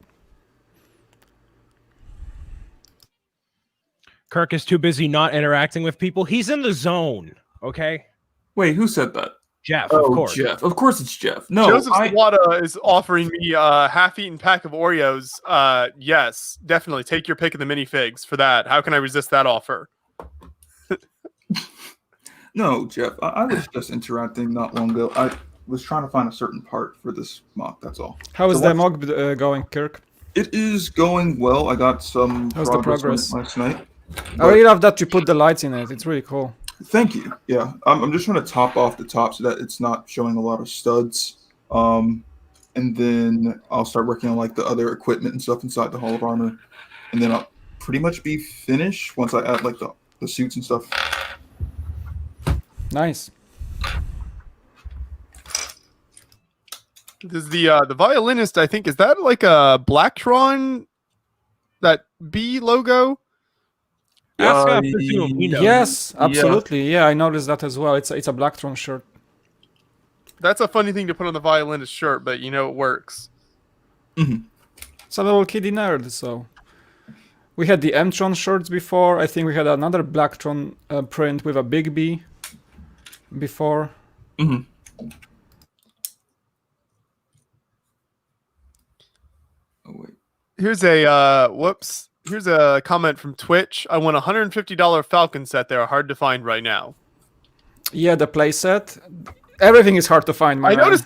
Kirk is too busy not interacting with people. He's in the zone, okay? Wait, who said that? Jeff, of course. Jeff. Of course it's Jeff. No, Joseph Sawada is offering me a half-eaten pack of Oreos. Yes, definitely. Take your pick of the minifigs for that. How can I resist that offer? No, Jeff. I was just interacting not long ago. I was trying to find a certain part for this mock. That's all. How is the mock going, Kirk? It is going well. I got some How's the progress last night. I really love that you put the lights in it. It's really cool. Thank you. Yeah, I'm just trying to top off the top so that it's not showing a lot of studs. And then I'll start working on like the other equipment and stuff inside the Hall of Armor, and then I'll pretty much be finished once I add like the suits and stuff. Nice. Does the violinist, I think, is that like a Blacktron, that B logo? Yes, absolutely. Yeah, I noticed that as well. It's a Blacktron shirt. That's a funny thing to put on the violinist shirt, but it works. Mm-hmm. It's a little kiddie nerd, so. We had the M-Tron shirts before. I think we had another Blacktron print with a big B before. Mm-hmm. Oh, wait. Here's a comment from Twitch. I want a $150 Falcon set. They're hard to find right now. Yeah, the playset. Everything is hard to find, I noticed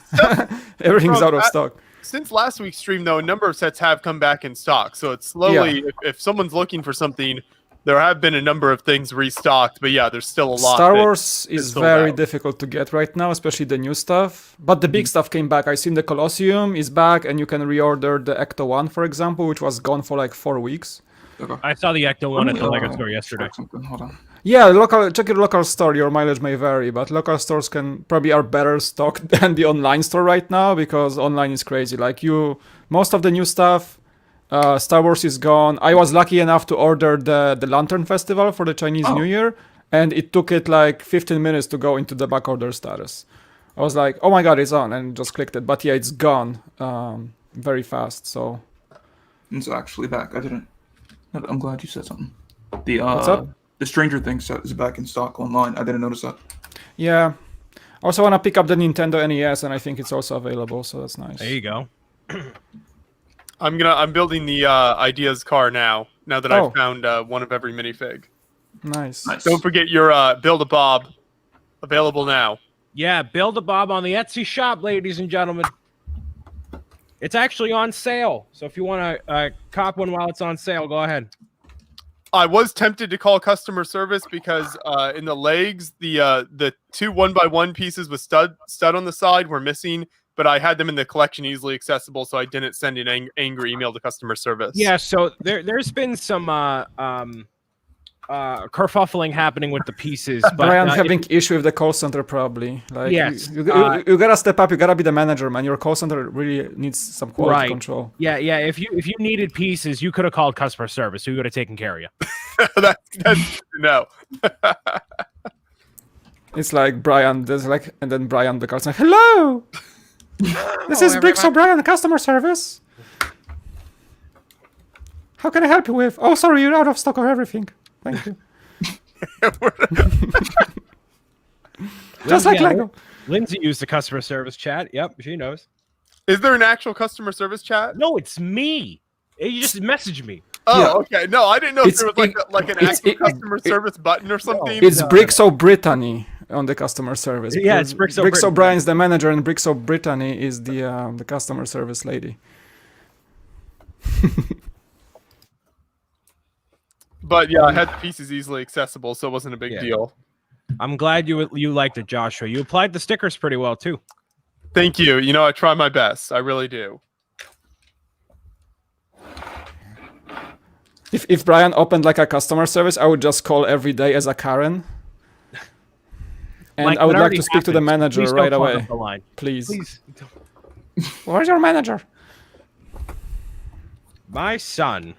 everything's out of stock. Since last week's stream, though, a number of sets have come back in stock. So it's slowly, if someone's looking for something, there have been a number of things restocked. But yeah, there's still a lot. Star Wars is very difficult to get right now, especially the new stuff. But the big stuff came back. I seen the Colosseum is back, and you can reorder the Ecto 1, for example, which was gone for like 4 weeks. Okay. I saw the Ecto 1 at the LEGO store yesterday. Hold on. Yeah, check your local store. Your mileage may vary, but local stores probably are better stocked than the online store right now, because online is crazy. Like most of the new stuff, Star Wars is gone. I was lucky enough to order the Lantern Festival for the Chinese New Year, and it took it like 15 minutes to go into the back order status. I was like, oh my god, it's on, and just clicked it. But yeah, it's gone very fast. So it's actually back. I'm glad you said something. What's up? The Stranger Things set is back in stock online. I didn't notice that. Yeah. I also want to pick up the Nintendo NES, and I think it's also available, so that's nice. There you go. I'm building the Ideas car now that I've found one of every minifig. Nice. Don't forget your Build-A-Bob available now. Yeah, Build-A-Bob on the Etsy shop, ladies and gentlemen. It's actually on sale, so if you want to cop one while it's on sale, go ahead. I was tempted to call customer service because in the legs, the two 1x1 pieces with stud on the side were missing, but I had them in the collection easily accessible, so I didn't send an angry email to customer service. Yeah, so there's been some kerfuffling happening with the pieces. But Brian having issue with the call center probably. Like, yes, you gotta step up. You gotta be the manager, man. Your call center really needs some quality control. Yeah. If you needed pieces, you could have called customer service. Who would have taken care of you? that's no. It's like Brian. And then Brian the customer. Hello. This is Bricks O'Brien, customer service. How can I help you with? Oh, sorry, you're out of stock of everything. Thank you. Just like Lego. Lindsay used the customer service chat. Yep, she knows. Is there an actual customer service chat? No, it's me. You just messaged me. Oh, okay. No, I didn't know if there was like an actual customer service button or something. It's Bricks O'Brittany on the customer service. Yeah, it's Bricks O'Brien is the manager, and Bricks O'Brittany is the customer service lady. But yeah, I had the pieces easily accessible, so it wasn't a big deal. I'm glad you liked it, Joshua. You applied the stickers pretty well too. Thank you. I try my best. I really do. If Brian opened like a customer service, I would just call every day as a Karen. And I would like to speak to the manager right away. Please. Where's your manager? My son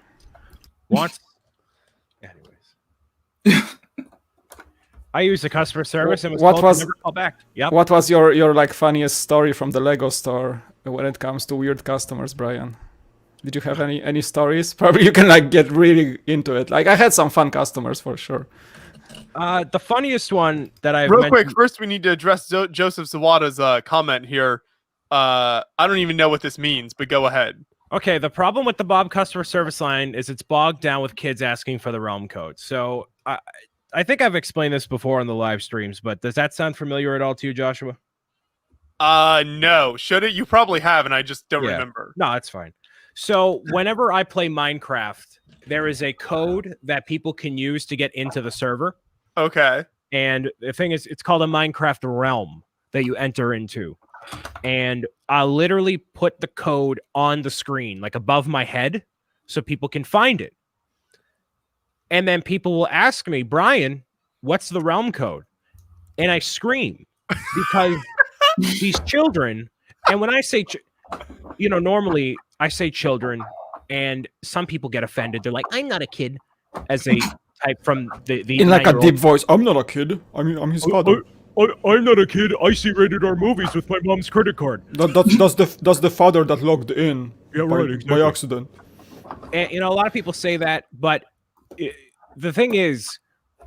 wants... Anyways. I used the customer service and was told to never call back. Yep. What was your like funniest story from the Lego store when it comes to weird customers, Brian? Did you have any stories? Probably you can like get really into it. Like I had some fun customers for sure. The funniest one that I've real quick. First, we need to address Joseph Zawada's comment here. I don't even know what this means, but go ahead. Okay, the problem with the Bob customer service line is it's bogged down with kids asking for the realm code. So I think I've explained this before on the live streams, but does that sound familiar at all to you, Joshua? No. Should it? You probably have, and I just don't remember. No, that's fine. So whenever I play Minecraft, there is a code that people can use to get into the server. Okay. And the thing is, it's called a Minecraft realm that you enter into. And I literally put the code on the screen, like above my head, so people can find it. And then people will ask me, Brian, what's the realm code? And I scream because these children, and when I say, normally I say children, and some people get offended. They're like, I'm not a kid, as they type from the in like a deep voice. I'm not a kid. I'm his father. I'm not a kid. I see rated R movies with my mom's credit card. That's the father that logged in. Yeah, right. Exactly. By accident. And a lot of people say that, but the thing is,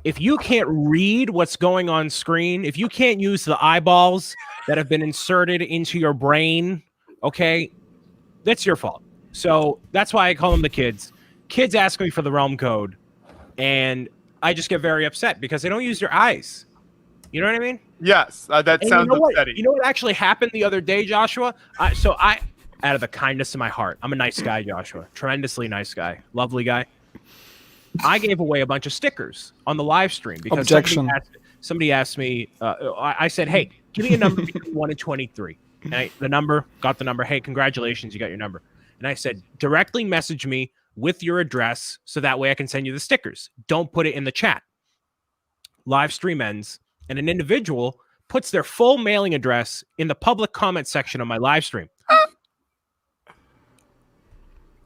if you can't read what's going on screen, if you can't use the eyeballs that have been inserted into your brain, okay, that's your fault. So that's why I call them the kids. Kids ask me for the realm code, and I just get very upset because they don't use their eyes. You know what I mean? Yes, that sounds upsetting. You know what actually happened the other day, Joshua? I, out of the kindness of my heart, I'm a nice guy, Joshua. Tremendously nice guy. Lovely guy. I gave away a bunch of stickers on the live stream because somebody asked me, I said, hey, give me a number between 1 and 23. And got the number. Hey, congratulations, you got your number. And I said, directly message me with your address so that way I can send you the stickers. Don't put it in the chat. Live stream ends, and an individual puts their full mailing address in the public comment section of my live stream.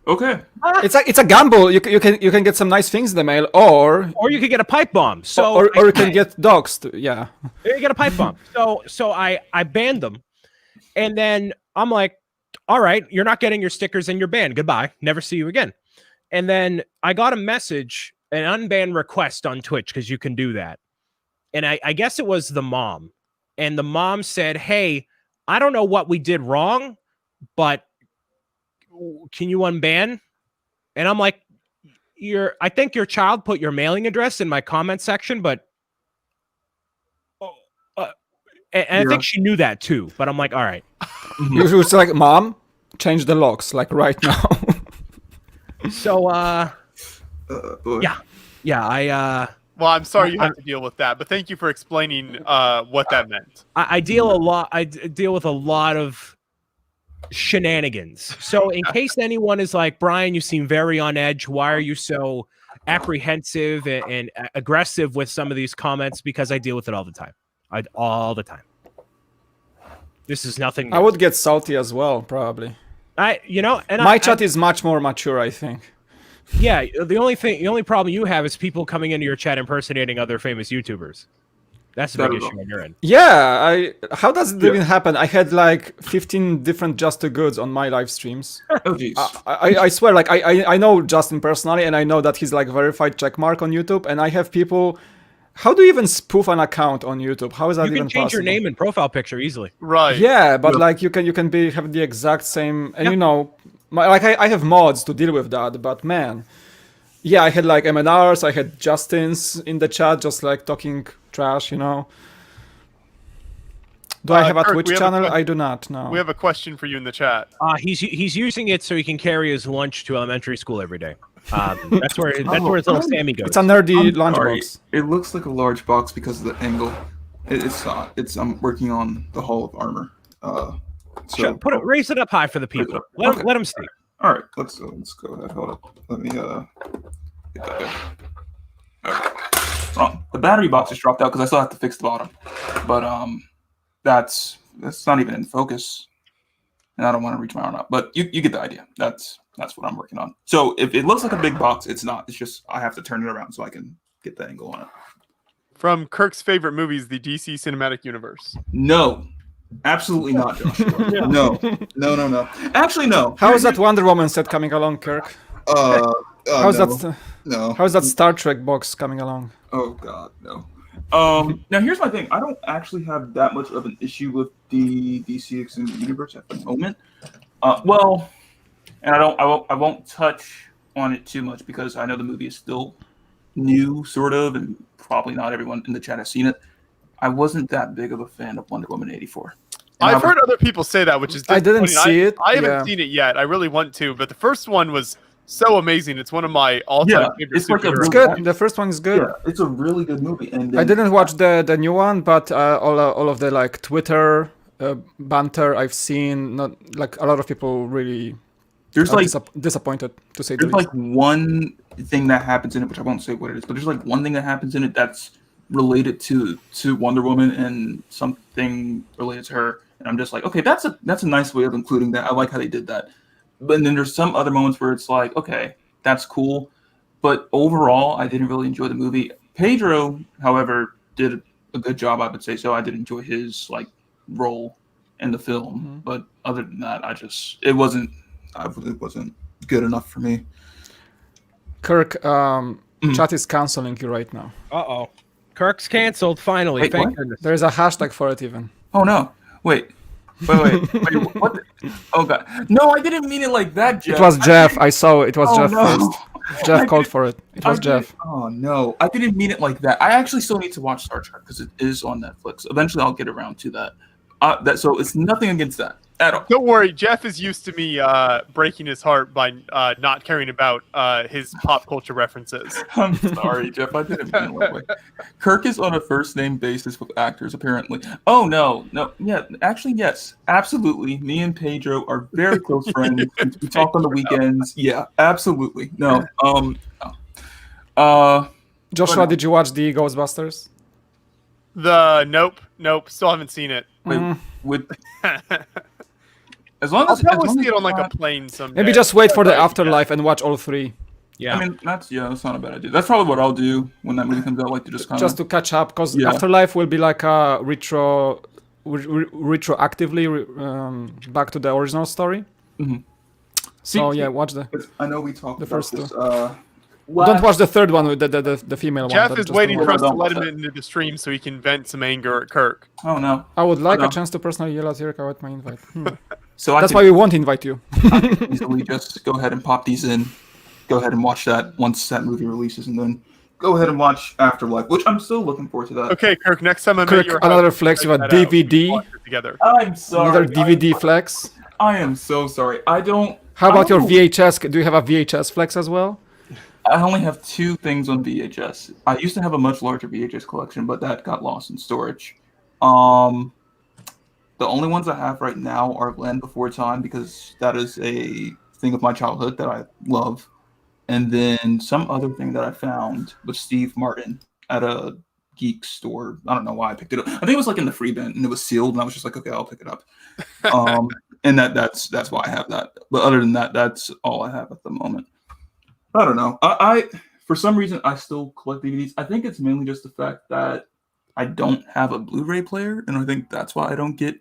Okay. It's a gamble. You can get some nice things in the mail, or you could get a pipe bomb. So or you can get doxxed. Yeah. You get a pipe bomb. So I banned them, and then I'm like, all right, you're not getting your stickers and you're banned. Goodbye. Never see you again. And then I got a message, an unban request on Twitch, because you can do that. And I guess it was the mom. And the mom said, hey, I don't know what we did wrong, but can you unban? And I'm like, I think your child put your mailing address in my comment section, but and I think she knew that too. But I'm like, all right. You was like, Mom, change the locks like right now. So yeah. Well, I'm sorry you have to deal with that, but thank you for explaining what that meant. I deal with a lot of shenanigans. So in case anyone is like, Brian, you seem very on edge. Why are you so apprehensive and aggressive with some of these comments? Because I deal with it all the time. All the time. This is nothing new. I would get salty as well, probably. My chat is much more mature, I think. Yeah, the only problem you have is people coming into your chat impersonating other famous YouTubers. That's a big issue on your end. Yeah, how does it even happen? I had like 15 different Just Too Goods on my live streams. Oh, jeez. I swear, like I know Justin personally, and I know that he's like verified checkmark on YouTube, and I have people. How do you even spoof an account on YouTube? How is that even possible? You can change your name and profile picture easily. Right. Yeah, but like you can have the exact same, and I have mods to deal with that, but man, yeah, I had like MNRs, I had Justins in the chat, just like talking trash, Do I have a Twitch channel? I do not. No. We have a question for you in the chat. He's using it so he can carry his lunch to elementary school every day. That's where his little Sammy goes. It's a nerdy lunchbox. It looks like a large box because of the angle. It's not. I'm working on the Hall of Armor. So raise it up high for the people. Let them see. All right, let's go ahead. Hold up. Let me get that there. Okay. Wrong. The battery box just dropped out because I still have to fix the bottom. But that's not even in focus, and I don't want to reach my arm out. But you get the idea. That's what I'm working on. So if it looks like a big box, it's not. It's just I have to turn it around so I can get the angle on it. From Kirk's favorite movies, the DC Cinematic Universe. No. Absolutely not, Joshua. No. Actually, no. How is that Wonder Woman set coming along, Kirk? How's that Star Trek box coming along? Oh God, no. Now here's my thing. I don't actually have that much of an issue with the DC Extended Universe at the moment. And I won't touch on it too much because I know the movie is still new, sort of, and probably not everyone in the chat has seen it. I wasn't that big of a fan of Wonder Woman 84. I've heard other people say that, which is I didn't see it. I haven't seen it yet. I really want to, but the first one was so amazing. It's one of my all-time favorite superheroes. It's good. The first one is good. Yeah, it's a really good movie. And I didn't watch the new one, but all of the like Twitter banter I've seen, not like a lot of people really disappointed, to say the least. There's like one thing that happens in it, which I won't say what it is, but there's like one thing that happens in it that's related to Wonder Woman and something related to her, and I'm just like, okay, that's a nice way of including that. I like how they did that. But then there's some other moments where it's like, okay, that's cool, but overall, I didn't really enjoy the movie. Pedro, however, did a good job, I would say. So I did enjoy his like role in the film, but other than that, it wasn't good enough for me. Kirk, chat is canceling you right now. Uh-oh. Kirk's canceled, finally. Wait, Thank what? goodness. There's a hashtag for it even. Oh, no. Wait, what? Oh, God. No, I didn't mean it like that, Jeff. It was Jeff. I saw it. It was Jeff no. first. Jeff called for it. It was Jeff. Oh, no. I didn't mean it like that. I actually still need to watch Star Trek because it is on Netflix. Eventually, I'll get around to that. So it's nothing against that at all. Don't worry, Jeff is used to me breaking his heart by not caring about his pop culture references. I'm sorry, Jeff. I didn't mean it that way. Kirk is on a first-name basis with actors, apparently. Oh, no. Yeah, actually, yes. Absolutely. Me and Pedro are very close friends. We talk on the weekends. Yeah, absolutely. No. Joshua, did you watch the Ghostbusters? Nope. Still haven't seen it. As long I'll as probably see it on like a plane someday. Maybe just wait for the afterlife and watch all three. Yeah. I mean, that's not a bad idea. That's probably what I'll do when that movie comes out, like to just kind of... Just to catch up, because Afterlife will be like a retroactively back to the original story. Mm-hmm. So watch I know we talked the about first this, two. Don't watch the third one with the female Jeff one. is waiting for us to let him into the stream so he can vent some anger at Kirk. Oh, no. I would like a chance to personally yell at Eric about my invite. So that's why we won't invite you. I can easily just go ahead and pop these in. Go ahead and watch that once that movie releases, and then go ahead and watch Afterlife, which I'm still looking forward to that. Okay, Kirk, next time I'm Kirk, at your another house, flex with a DVD. Together. I'm sorry. Another DVD flex. I am so sorry. How about your VHS? Do you have a VHS flex as well? I only have 2 things on VHS. I used to have a much larger VHS collection, but that got lost in storage. The only ones I have right now are Land Before Time, because that is a thing of my childhood that I love. And then some other thing that I found was Steve Martin at a geek store. I don't know why I picked it up. I think it was like in the free bin, and it was sealed, and I was just like, okay, I'll pick it up. And that's why I have that. But other than that, that's all I have at the moment. I don't know. I for some reason I still collect DVDs. I think it's mainly just the fact that I don't have a Blu-ray player, and I think that's why I don't get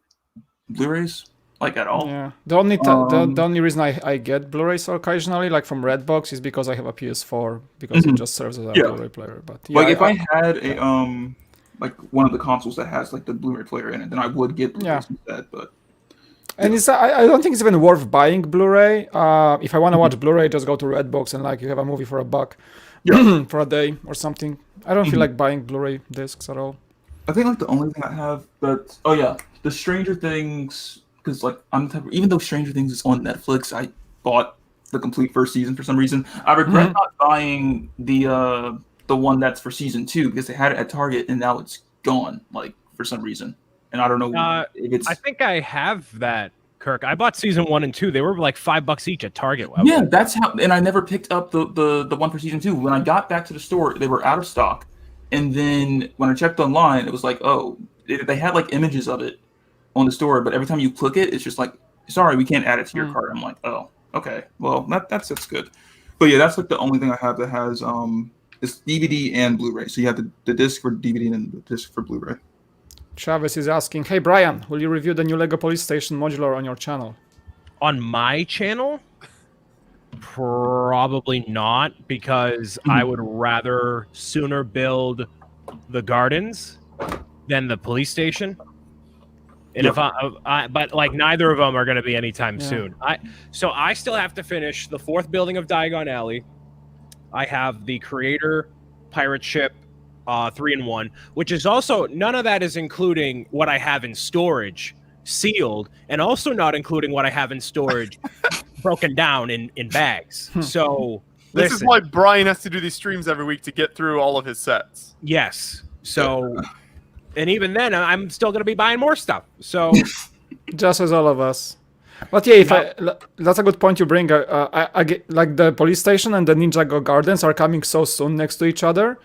Blu-rays like at all. Yeah. The only reason I get Blu-rays occasionally, like from Redbox, is because I have a PS4, because it just serves as a Blu-ray player. But like if I had a like one of the consoles that has like the Blu-ray player in it, then I would get Blu-rays instead. But and I don't think it's even worth buying Blu-ray. If I want to watch Blu-ray, just go to Redbox and like you have a movie for $1 for a day or something. I don't feel like buying Blu-ray discs at all. I think like the only thing I have that the Stranger Things, because like even though Stranger Things is on Netflix, I bought the complete first season for some reason. I regret not buying the one that's for season 2 because they had it at Target and now it's gone like for some reason. And I don't know if it's... I think I have that, Kirk. I bought season 1 and 2. They were like $5 each at Target. Yeah, that's how. And I never picked up the one for season 2. When I got back to the store, they were out of stock. And then when I checked online, it was like, oh, they had like images of it on the store, but every time you click it, it's just like, sorry, we can't add it to your cart. I'm like, oh, okay, well that's good. But yeah, that's like the only thing I have that has it's DVD and Blu-ray. So you have the disc for DVD and the disc for Blu-ray. Chavez is asking, hey Brian, will you review the new LEGO Police Station modular on your channel? On my channel? Probably not, because I would rather sooner build the gardens than the police station. And if but like neither of them are going to be anytime soon. So I still have to finish the 4th building of Diagon Alley. I have the creator pirate ship, 3-in-1, which is also none of that is including what I have in storage sealed, and also not including what I have in storage broken down in bags. So this is why Brian has to do these streams every week to get through all of his sets. Yes. So, and even then, I'm still going to be buying more stuff. So, just as all of us. But yeah, that's a good point you bring. I get, like, the police station and the Ninjago Gardens are coming so soon next to each other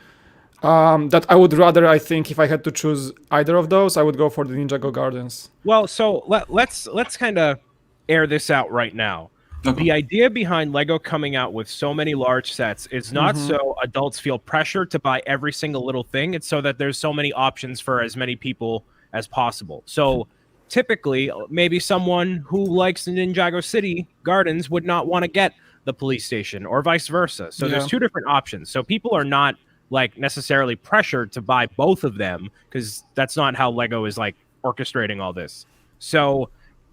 that I would rather, I think, if I had to choose either of those, I would go for the Ninjago Gardens. Well, so let's kind of air this out right now. Okay. The idea behind LEGO coming out with so many large sets is not so adults feel pressure to buy every single little thing. It's so that there's so many options for as many people as possible. So typically, maybe someone who likes the Ninjago City Gardens would not want to get the police station or vice versa. So there's two different options. So people are not like necessarily pressured to buy both of them because that's not how LEGO is like orchestrating all this. So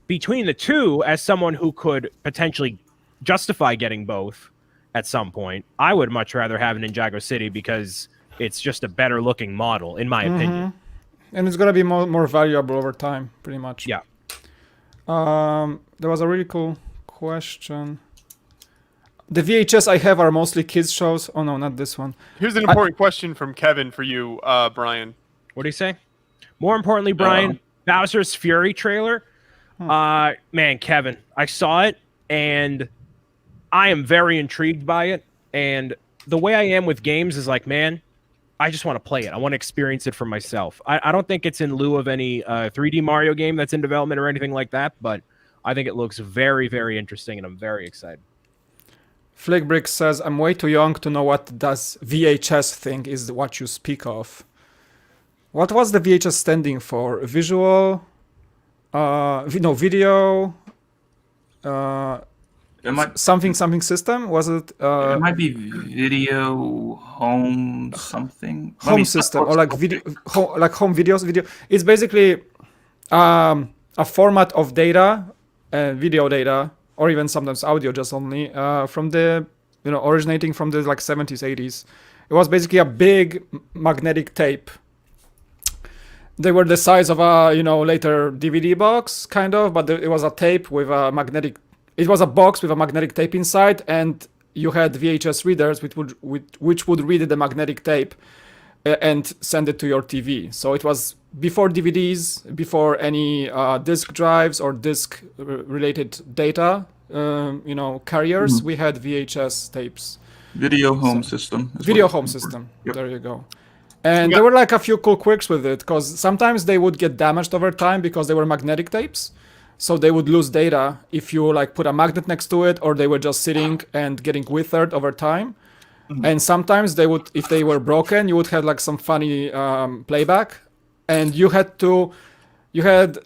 between the two, as someone who could potentially justify getting both at some point, I would much rather have Ninjago City because it's just a better looking model, in my opinion. And it's going to be more valuable over time, pretty much. Yeah. There was a really cool question. The VHS I have are mostly kids shows. Oh, no, not this one. Here's an important question from Kevin for you, Brian. What do you say? More importantly, Brian, Bowser's Fury trailer. Man, Kevin, I saw it and I am very intrigued by it. And the way I am with games is like, man, I just want to play it. I want to experience it for myself. I don't think it's in lieu of any 3D Mario game that's in development or anything like that, but I think it looks very, very interesting and I'm very excited. Flickbrick says, I'm way too young to know what this VHS thing is what you speak of. What was the VHS standing for? Visual... video, something system, was it? It might be video home something. Home system, or like video, home videos. Video. It's basically a format of data, video data, or even sometimes audio, just only from the originating from the like 70s, 80s. It was basically a big magnetic tape. They were the size of a, later DVD box, kind of, but it was a tape with a magnetic... It was a box with a magnetic tape inside, and you had VHS readers which would read the magnetic tape and send it to your TV. So it was before DVDs, before any disk drives or disk-related data, carriers. We had VHS tapes. Video home system. Video home system. Yep. There you go. And there were like a few cool quirks with it, because sometimes they would get damaged over time because they were magnetic tapes. So they would lose data if you like put a magnet next to it, or they were just sitting and getting withered over time. And sometimes they would, if they were broken, you would have like some funny playback, and you had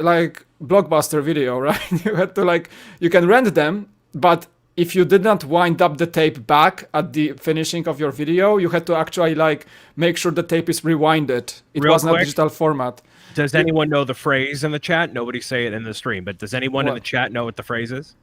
like Blockbuster Video, right? You had to like, you can rent them, but if you did not wind up the tape back at the finishing of your video, you had to actually like make sure the tape is rewinded. It wasn't a digital format. Does anyone know the phrase in the chat? Nobody say it in the stream, but does anyone in the chat know what the phrase is?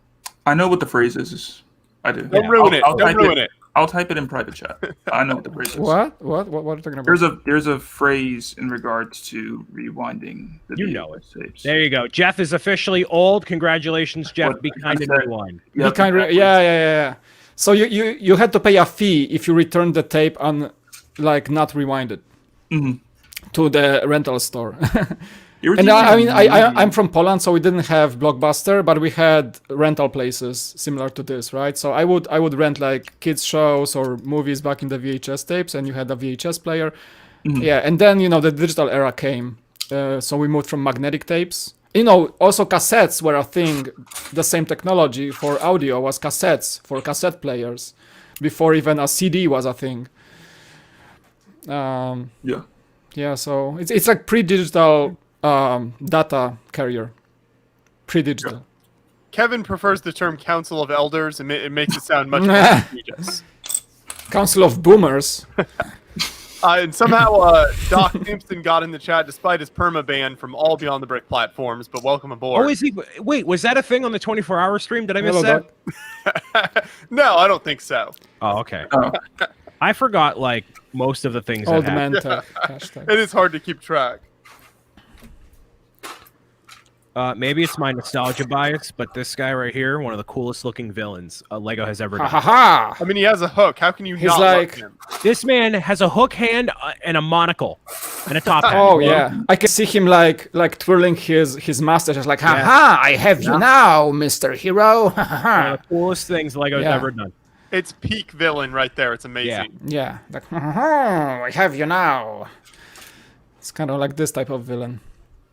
I know what the phrase is. I do. Don't ruin it. Don't ruin it. I'll type it in private chat. I know what the phrase is. What are you talking about? There's a phrase in regards to rewinding the tapes. There you go. Jeff is officially old. Congratulations, Jeff. Be kind and rewind. Be kind. Yeah. So you had to pay a fee if you returned the tape on like not rewinded to the rental store. And I'm from Poland, so we didn't have Blockbuster, but we had rental places similar to this, right? So I would rent like kids shows or movies back in the VHS tapes, and you had a VHS player. Yeah, and then the digital era came, so we moved from magnetic tapes. Also cassettes were a thing. The same technology for audio was cassettes for cassette players, before even a CD was a thing. Yeah. So it's like pre-digital. Data carrier, pre-digital. Kevin prefers the term Council of Elders, and it makes it sound much more prestigious. Council of Boomers. And somehow Doc Hampson got in the chat despite his perma-ban from all Beyond the Brick platforms, but welcome aboard. Oh, is he? Wait, was that a thing on the 24-hour stream? Did I miss that? No, I don't think so. Oh, okay. I forgot, like, most of the things. Old that man happen. tech hashtag. It is hard to keep track. Maybe it's my nostalgia bias, but this guy right here, one of the coolest looking villains Lego has ever Ha done. ha ha! I mean, he has a hook. How can you He's not like- love him? This man has a hook hand and a monocle and a top hat. Oh yeah, I can see him like twirling his mustache, like, ha Yeah. ha! I have you now, Mr. Hero. Ha ha One ha! of the coolest things Lego's Yeah. ever done. It's peak villain right there. It's amazing. Yeah, like, ha ha ha! I have you now. It's kind of like this type of villain.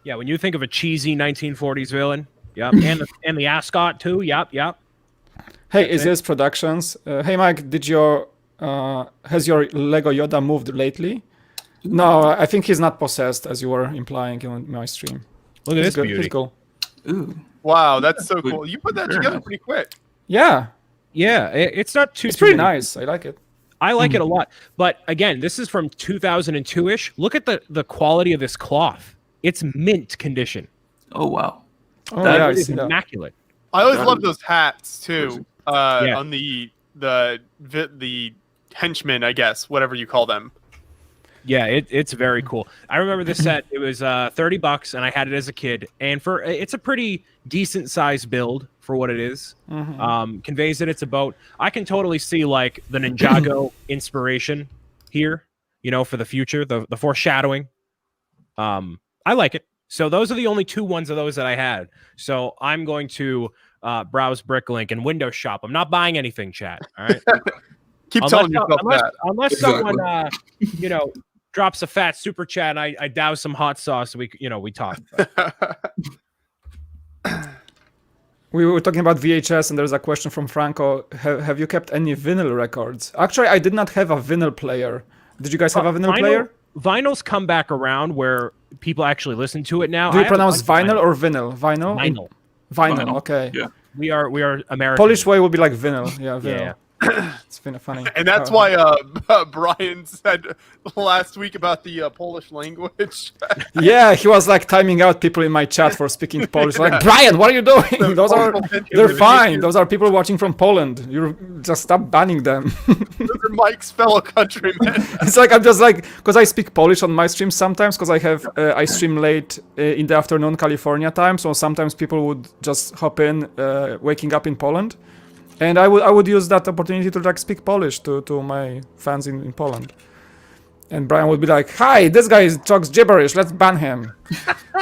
Yeah, when you think of a cheesy 1940s villain, yep, and the ascot too, yep. Hey, is this Productions? Hey, Mike, has your Lego Yoda moved lately? No, I think he's not possessed, as you were implying in my stream. Look at He's this good. beauty. He's cool. Ooh. Wow, that's so cool. You put that Very together nice. pretty quick. Yeah, Yeah, it's not too. it's pretty too- nice. I like it. I like it a lot. But again, this is from 2002-ish. Look at the quality of this cloth. It's mint condition. Oh wow. Oh That yeah, I It is see that. immaculate. I always That love is those hats too. Yeah. On the henchmen, I guess, whatever you call them. Yeah, it's very cool. I remember this set. It was $30, and I had it as a kid. And it's a pretty decent sized build for what it is. Conveys that it's a boat. I can totally see like the Ninjago inspiration here. You know, for the future, the foreshadowing. I like it. So those are the only two ones of those that I had. So I'm going to browse Bricklink and Windows shop. I'm not buying anything, chat. All right. Keep telling yourself that. Unless Exactly. someone drops a fat super chat and I douse some hot sauce, we talk. We were talking about VHS, and there's a question from Franco. Have you kept any vinyl records? Actually, I did not have a vinyl player. Did you guys have a vinyl player? Vinyl's come back around where people actually listen to it now. Do I you have a pronounce bunch of vinyl or vinyl? Vinyl? Vinyl. Vinyl, Vinyl. okay. Yeah. We are American. Polish way would be like vinyl. Yeah, vinyl. Yeah. It's been funny. And that's why Brian said last week about the Polish language. Yeah, he was like timing out people in my chat for speaking Polish. Like, Brian, what are you doing? They're fine. Those are people watching from Poland. You just stop banning them. Those are Mike's fellow countrymen. It's like I'm just like, because I speak Polish on my stream sometimes, because I stream late in the afternoon California time, so sometimes people would just hop in waking up in Poland, and I would use that opportunity to like speak Polish to my fans in Poland. And Brian would be like, "Hi, this guy talks gibberish. Let's ban him."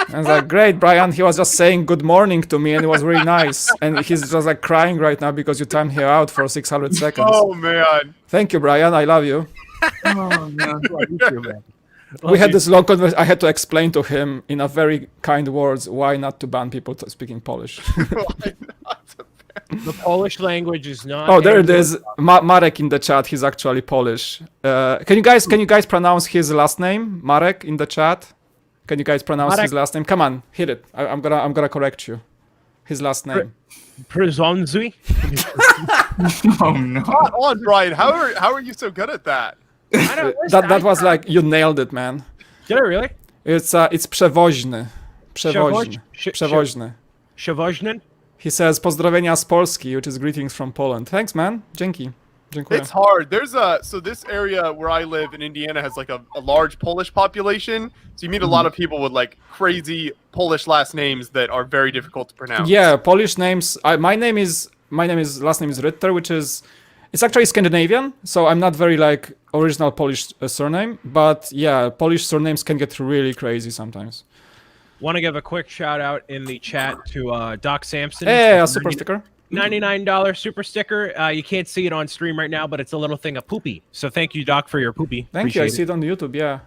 And I was like, "Great, Brian. He was just saying good morning to me, and it was really nice. And he's just like crying right now because you timed him out for 600 seconds. Oh man. Thank you, Brian. I love you." Oh man. We had this long conversation. I had to explain to him in a very kind words why not to ban people speaking Polish. Why not? The Polish language is not. Oh, there it is. Marek in the chat. He's actually Polish. Can you guys pronounce his last name? Marek in the chat. Can you guys pronounce his last name? Come on, hit it. I'm gonna correct you. His last name. Przonzi? Oh no. Come on, Brian. How are you so good at that? I don't. That was like you nailed it, man. Did I really? It's przewoźny. Przewoźny. Przewoźny. Przewoźny. Przewozny? He says pozdrowienia z Polski, which is greetings from Poland. Thanks, man. Dzięki. Dziękuję. It's hard. There's so this area where I live in Indiana has like a large Polish population. So you meet a lot of people with like crazy Polish last names that are very difficult to pronounce. Yeah, Polish names. My last name is Ritter, which is it's actually Scandinavian. So I'm not very like original Polish surname, but yeah, Polish surnames can get really crazy sometimes. Want to give a quick shout out in the chat to Doc Sampson. Hey, a super sticker. $99 super sticker. You can't see it on stream right now, but it's a little thing of poopy. So thank you, Doc, for your poopy. Thank you. I see it on YouTube. Yeah,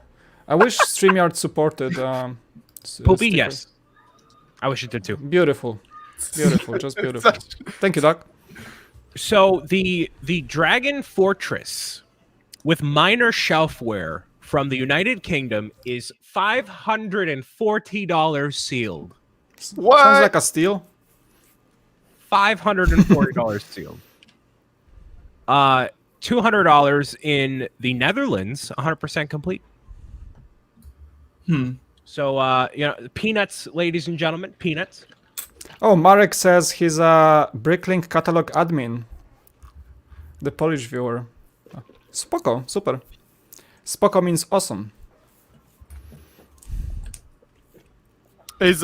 I wish StreamYard supported Poopy, sticker. yes. I wish it did too. Beautiful, beautiful, just beautiful. Thank you, Doc. So the Dragon Fortress with minor shelfware from the United Kingdom is $540 sealed. What? Sounds like a steal. $540 sealed. $200 in the Netherlands, 100% complete. So peanuts, ladies and gentlemen, peanuts. Oh, Marek says he's a Bricklink catalog admin. The Polish viewer. Spoko, super. Spoko means awesome. Is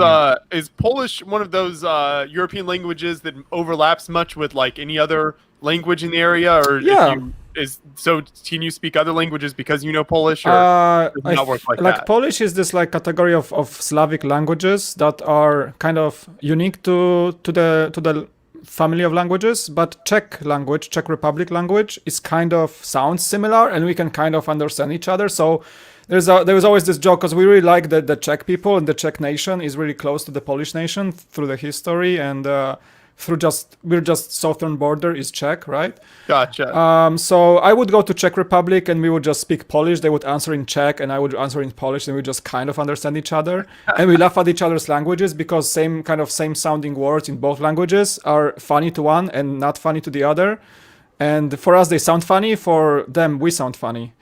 Polish one of those European languages that overlaps much with like any other language in the area, or Yeah. can you speak other languages because you know Polish, or does it not work like that? Polish is this like category of Slavic languages that are kind of unique to the family of languages, but Czech Republic language is kind of sounds similar, and we can kind of understand each other. So there was always this joke, because we really like the Czech people, and the Czech nation is really close to the Polish nation through the history, and we're just southern border is Czech, right? Gotcha. So I would go to Czech Republic and we would just speak Polish. They would answer in Czech and I would answer in Polish, and we just kind of understand each other. And we laugh at each other's languages because same sounding words in both languages are funny to one and not funny to the other. And for us, they sound funny. For them, we sound funny.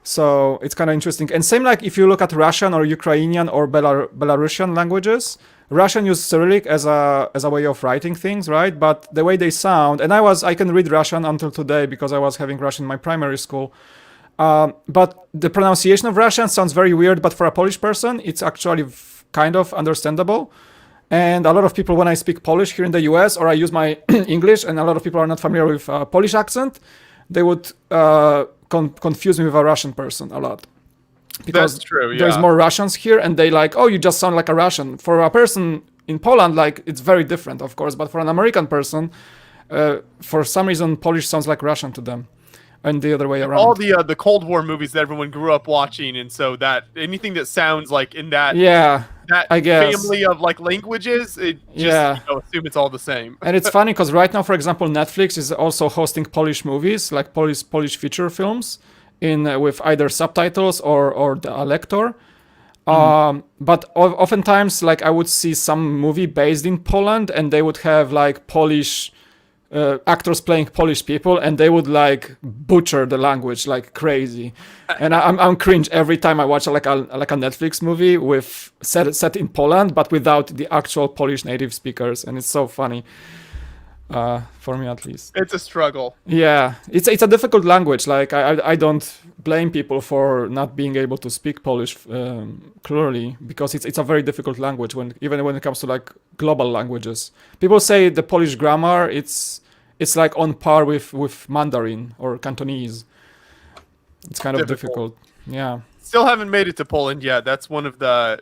So it's kind of interesting. And same like if you look at Russian or Ukrainian or Belarusian languages, Russian use Cyrillic as a way of writing things, right? But the way they sound, and I can read Russian until today because I was having Russian in my primary school. But the pronunciation of Russian sounds very weird, but for a Polish person, it's actually kind of understandable. And a lot of people, when I speak Polish here in the US, or I use my English, and a lot of people are not familiar with Polish accent, they would confuse me with a Russian person a lot. Because that's true, yeah. There's more Russians here, and they like, oh, you just sound like a Russian. For a person in Poland, like, it's very different, of course. But for an American person, for some reason, Polish sounds like Russian to them, and the other way around. All the Cold War movies that everyone grew up watching, and so that anything that sounds like in that I guess family of like languages, it just assume it's all the same. And it's funny because right now, for example, Netflix is also hosting Polish movies, like Polish feature films, with either subtitles or the lector. But oftentimes, like, I would see some movie based in Poland, and they would have like Polish actors playing Polish people, and they would like butcher the language like crazy. And I'm cringe every time I watch like a Netflix movie with set in Poland, but without the actual Polish native speakers, and it's so funny. For me at least. It's a struggle. Yeah, it's a difficult language. Like I don't blame people for not being able to speak Polish clearly, because it's a very difficult language even when it comes to like global languages. People say the Polish grammar it's like on par with Mandarin or Cantonese. It's kind of difficult. Yeah. Still haven't made it to Poland yet. That's one of the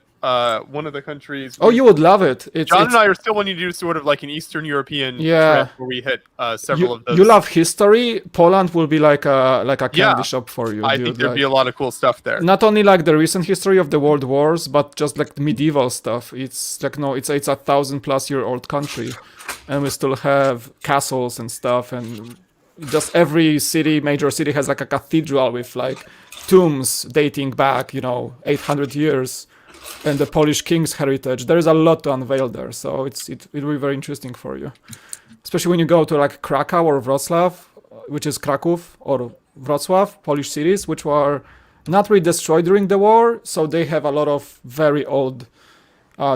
countries. Oh, you would love it. John and I are still wanting to do sort of like an Eastern European trip where we hit several of those. You love history. Poland will be like a candy shop for you. I think there'd be a lot of cool stuff there. Not only like the recent history of the world wars, but just like medieval stuff. It's like it's a 1,000+ year old country, and we still have castles and stuff, and just every major city has like a cathedral with like tombs dating back 800 years. And the Polish king's heritage. There is a lot to unveil there, so it will be very interesting for you, especially when you go to like Krakow or Wrocław, which is Kraków, or Wrocław, Polish cities, which were not really destroyed during the war, so they have a lot of very old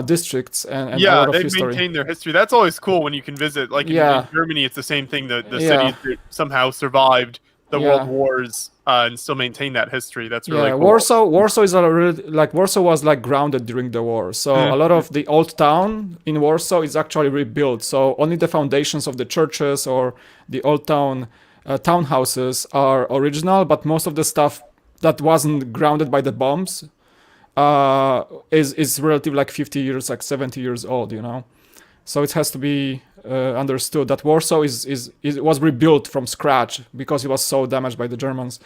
districts and a lot of history. Yeah, they maintain their history. That's always cool when you can visit. Like in Germany, it's the same thing. The cities that somehow survived the world wars and still maintain that history. That's really cool. Warsaw is Warsaw was like grounded during the war, so a lot of the old town in Warsaw is actually rebuilt. So only the foundations of the churches or the old town townhouses are original, but most of the stuff that wasn't grounded by the bombs is relatively like 50 years, like 70 years old. So it has to be understood that Warsaw was rebuilt from scratch because it was so damaged by the Germans.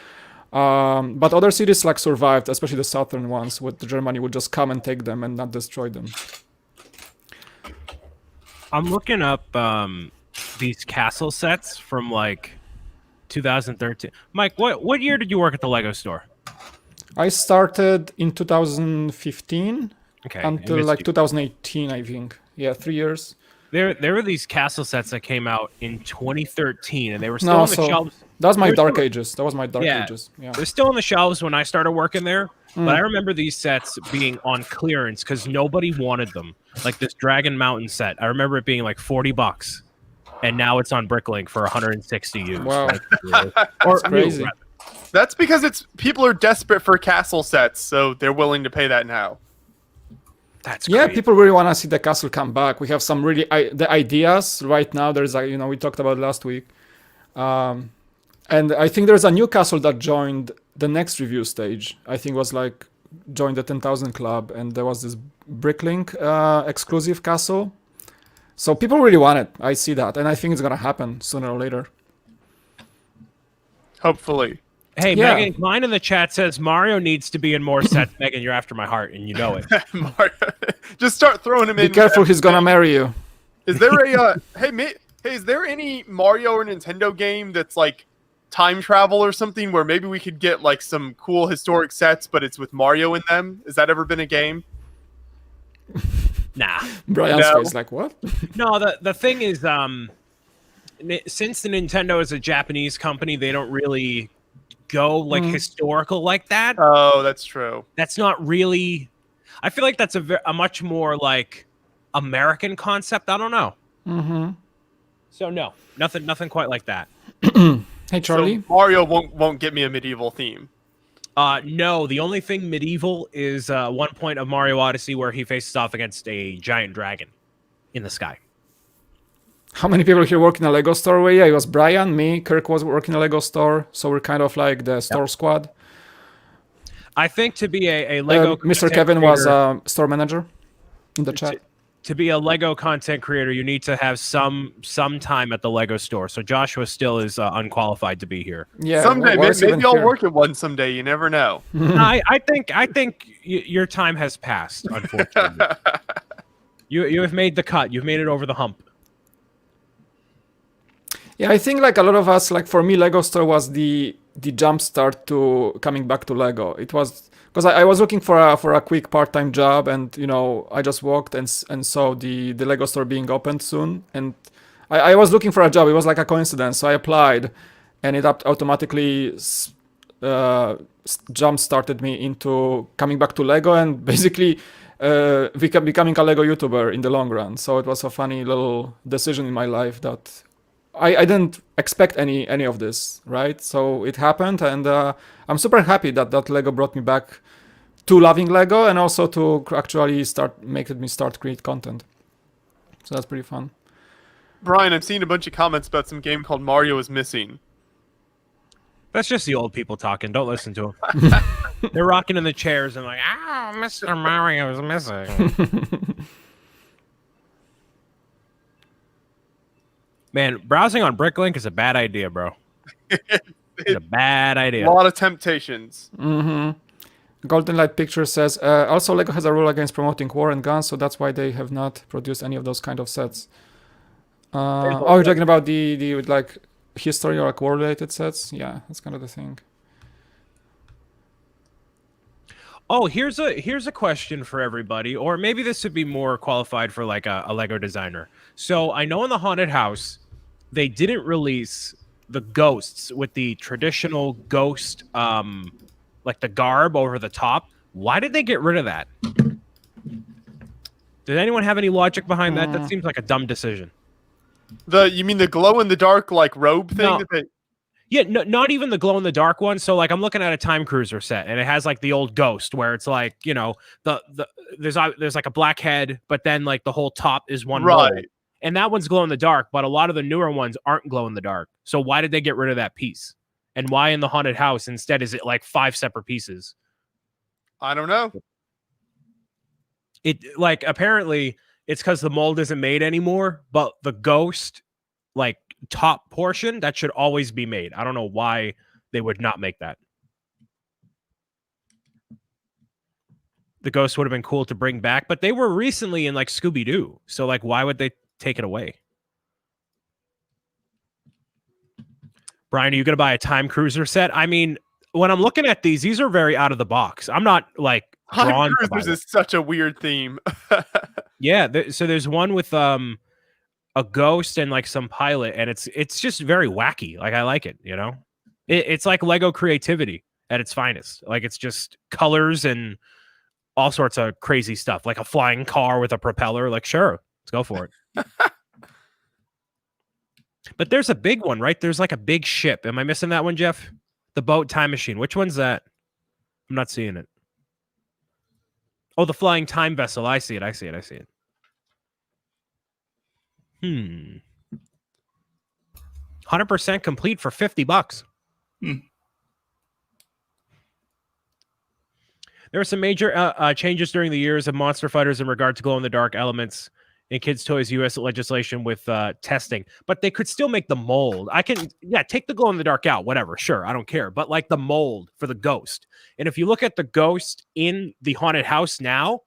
But other cities like survived, especially the southern ones, where the Germany would just come and take them and not destroy them. I'm looking up these castle sets from like 2013. Mike, what year did you work at the LEGO store? I started in 2015 until like 2018, I think. Yeah, 3 years. There were these castle sets that came out in 2013, and they were still on the shelves. That was my dark ages. That was my dark ages. Yeah. They're still on the shelves when I started working there, but I remember these sets being on clearance because nobody wanted them. Like this Dragon Mountain set, I remember it being like $40, and now it's on Bricklink for 160 used. Wow, or crazy. That's because people are desperate for castle sets, so they're willing to pay that now. That's yeah. People really want to see the castle come back. We have some really the ideas right now. There's we talked about last week, and I think there's a new castle that joined the next review stage. I think was joined the 10,000 club, and there was this Bricklink exclusive castle. So people really want it. I see that, and I think it's gonna happen sooner or later. Hopefully. Hey, Yeah. Megan Klein in the chat says Mario needs to be in more sets. Megan, you're after my heart, and you know it. Just start throwing him in. Be careful, he's gonna marry you. Is there a hey, is there any Mario or Nintendo game that's like time travel or something where maybe we could get like some cool historic sets, but it's with Mario in them? Has that ever been a game? Nah. Brian's face like, what? No, the thing is, since the Nintendo is a Japanese company, they don't really go like historical like that. Oh, that's true. That's not really. I feel like that's a much more like American concept. I don't know. Mm-hmm. So no, nothing quite like that. Hey, Charlie. So Mario won't get me a medieval theme. No, the only thing medieval is one point of Mario Odyssey where he faces off against a giant dragon in the sky. How many people here work in a Lego store? Well, yeah, it was Brian, me, Kirk was working in a Lego store, so we're kind of like the store squad. I think to be a Lego Mr. Kevin was a store manager in the chat. To be a Lego content creator, you need to have some time at the Lego store. So Joshua still is unqualified to be here. Yeah, someday maybe I'll work at one someday. You never know. I think your time has passed. Unfortunately, you have made the cut. You've made it over the hump. Yeah, I think like a lot of us, like for me, Lego store was the jump start to coming back to Lego. It was because I was looking for a quick part-time job, and I just walked and saw the Lego store being opened soon, and I was looking for a job. It was like a coincidence, so I applied, and it automatically jump started me into coming back to Lego and basically becoming a Lego YouTuber in the long run. So it was a funny little decision in my life that I didn't expect any of this, right? So it happened, and I'm super happy that Lego brought me back to loving Lego and also to actually making me start create content. So that's pretty fun. Brian, I've seen a bunch of comments about some game called Mario is Missing. That's just the old people talking. Don't listen to them. They're rocking in the chairs and like, Mr. Mario is missing. Man, browsing on Bricklink is a bad idea, bro. It's a bad idea. A lot of temptations. Mm-hmm. Golden Light Picture says, also Lego has a rule against promoting war and guns, so that's why they have not produced any of those kind of sets. You're talking about the like history or like war-related sets? Yeah, that's kind of the thing. Oh, here's a question for everybody, or maybe this would be more qualified for like a Lego designer. So I know in the haunted house, they didn't release the ghosts with the traditional ghost, like the garb over the top. Why did they get rid of that? Did anyone have any logic behind that? That seems like a dumb decision. You mean the glow in the dark like robe thing? No. Yeah, no, not even the glow in the dark one. So like I'm looking at a Time Cruiser set and it has like the old ghost where it's like, there's like a black head, but then like the whole top is one right. mold. And that one's glow in the dark, but a lot of the newer ones aren't glow in the dark. So why did they get rid of that piece? And why in the haunted house instead is it like 5 separate pieces? I don't know. It like apparently it's because the mold isn't made anymore, but the ghost like top portion that should always be made. I don't know why they would not make that. The ghost would have been cool to bring back, but they were recently in like Scooby-Doo. So like why would they take it away? Brian, are you going to buy a Time Cruiser set? I mean, when I'm looking at these are very out of the box. I'm not like Time Cruisers is such a weird theme. Yeah, so there's one with a ghost and like some pilot, and it's just very wacky. Like I like it, it's like Lego creativity at its finest. Like it's just colors and all sorts of crazy stuff, like a flying car with a propeller. Like sure, let's go for it. But there's a big one, right? There's like a big ship. Am I missing that one, Jeff? The boat time machine. Which one's that? I'm not seeing it. Oh, the flying time vessel. I see it. 100% complete for $50. There were some major changes during the years of Monster Fighters in regard to glow-in-the-dark elements in Kids' Toys U.S. legislation with testing, but they could still make the mold. Take the glow-in-the-dark out, whatever, sure, I don't care, but like the mold for the ghost. And if you look at the ghost in the haunted house now,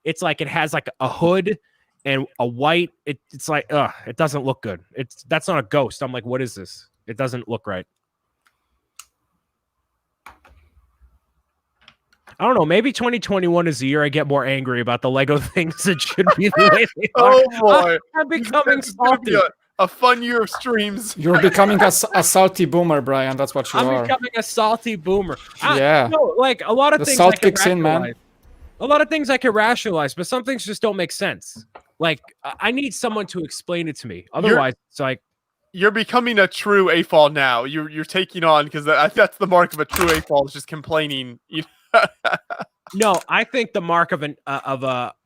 it's like it has like a hood and a white. It's like, it doesn't look good. That's not a ghost. I'm like, what is this? It doesn't look right. I don't know. Maybe 2021 is the year I get more angry about the Lego things that should be the way they are. Oh boy, I'm becoming salty. A fun year of streams. You're becoming a salty boomer, Brian. That's what you are. I'm becoming a salty boomer. Yeah. Like a lot of the things. Salt kicks in, man. A lot of things I can rationalize, but some things just don't make sense. Like I need someone to explain it to me. Otherwise, it's like you're becoming a true AFOL now. You're taking on because that's the mark of a true AFOL is just complaining. No, I think the mark of a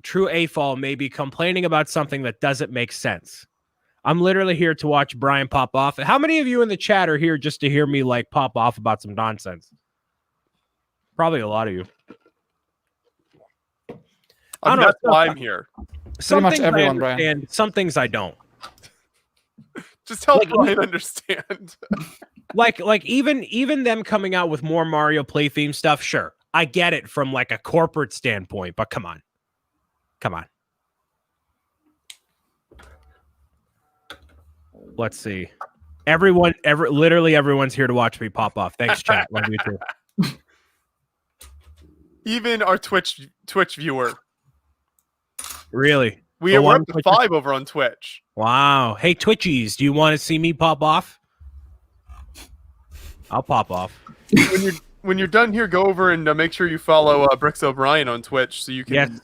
true AFOL may be complaining about something that doesn't make sense. I'm literally here to watch Brian pop off. How many of you in the chat are here just to hear me like pop off about some nonsense? Probably a lot of you. That's why I'm here. Some much things everyone, I understand, Brian. some things I don't. Just help Brian understand. like even them coming out with more Mario play theme stuff, sure. I get it from like a corporate standpoint, but come on. Let's see. Literally everyone's here to watch me pop off. Thanks, chat. Love you too. Even our Twitch viewer. Really? We're up to 5 over on Twitch. Wow. Hey, Twitchies, do you want to see me pop off? I'll pop off. When you're done here, go over and make sure you follow Brix O'Brien on Twitch so you can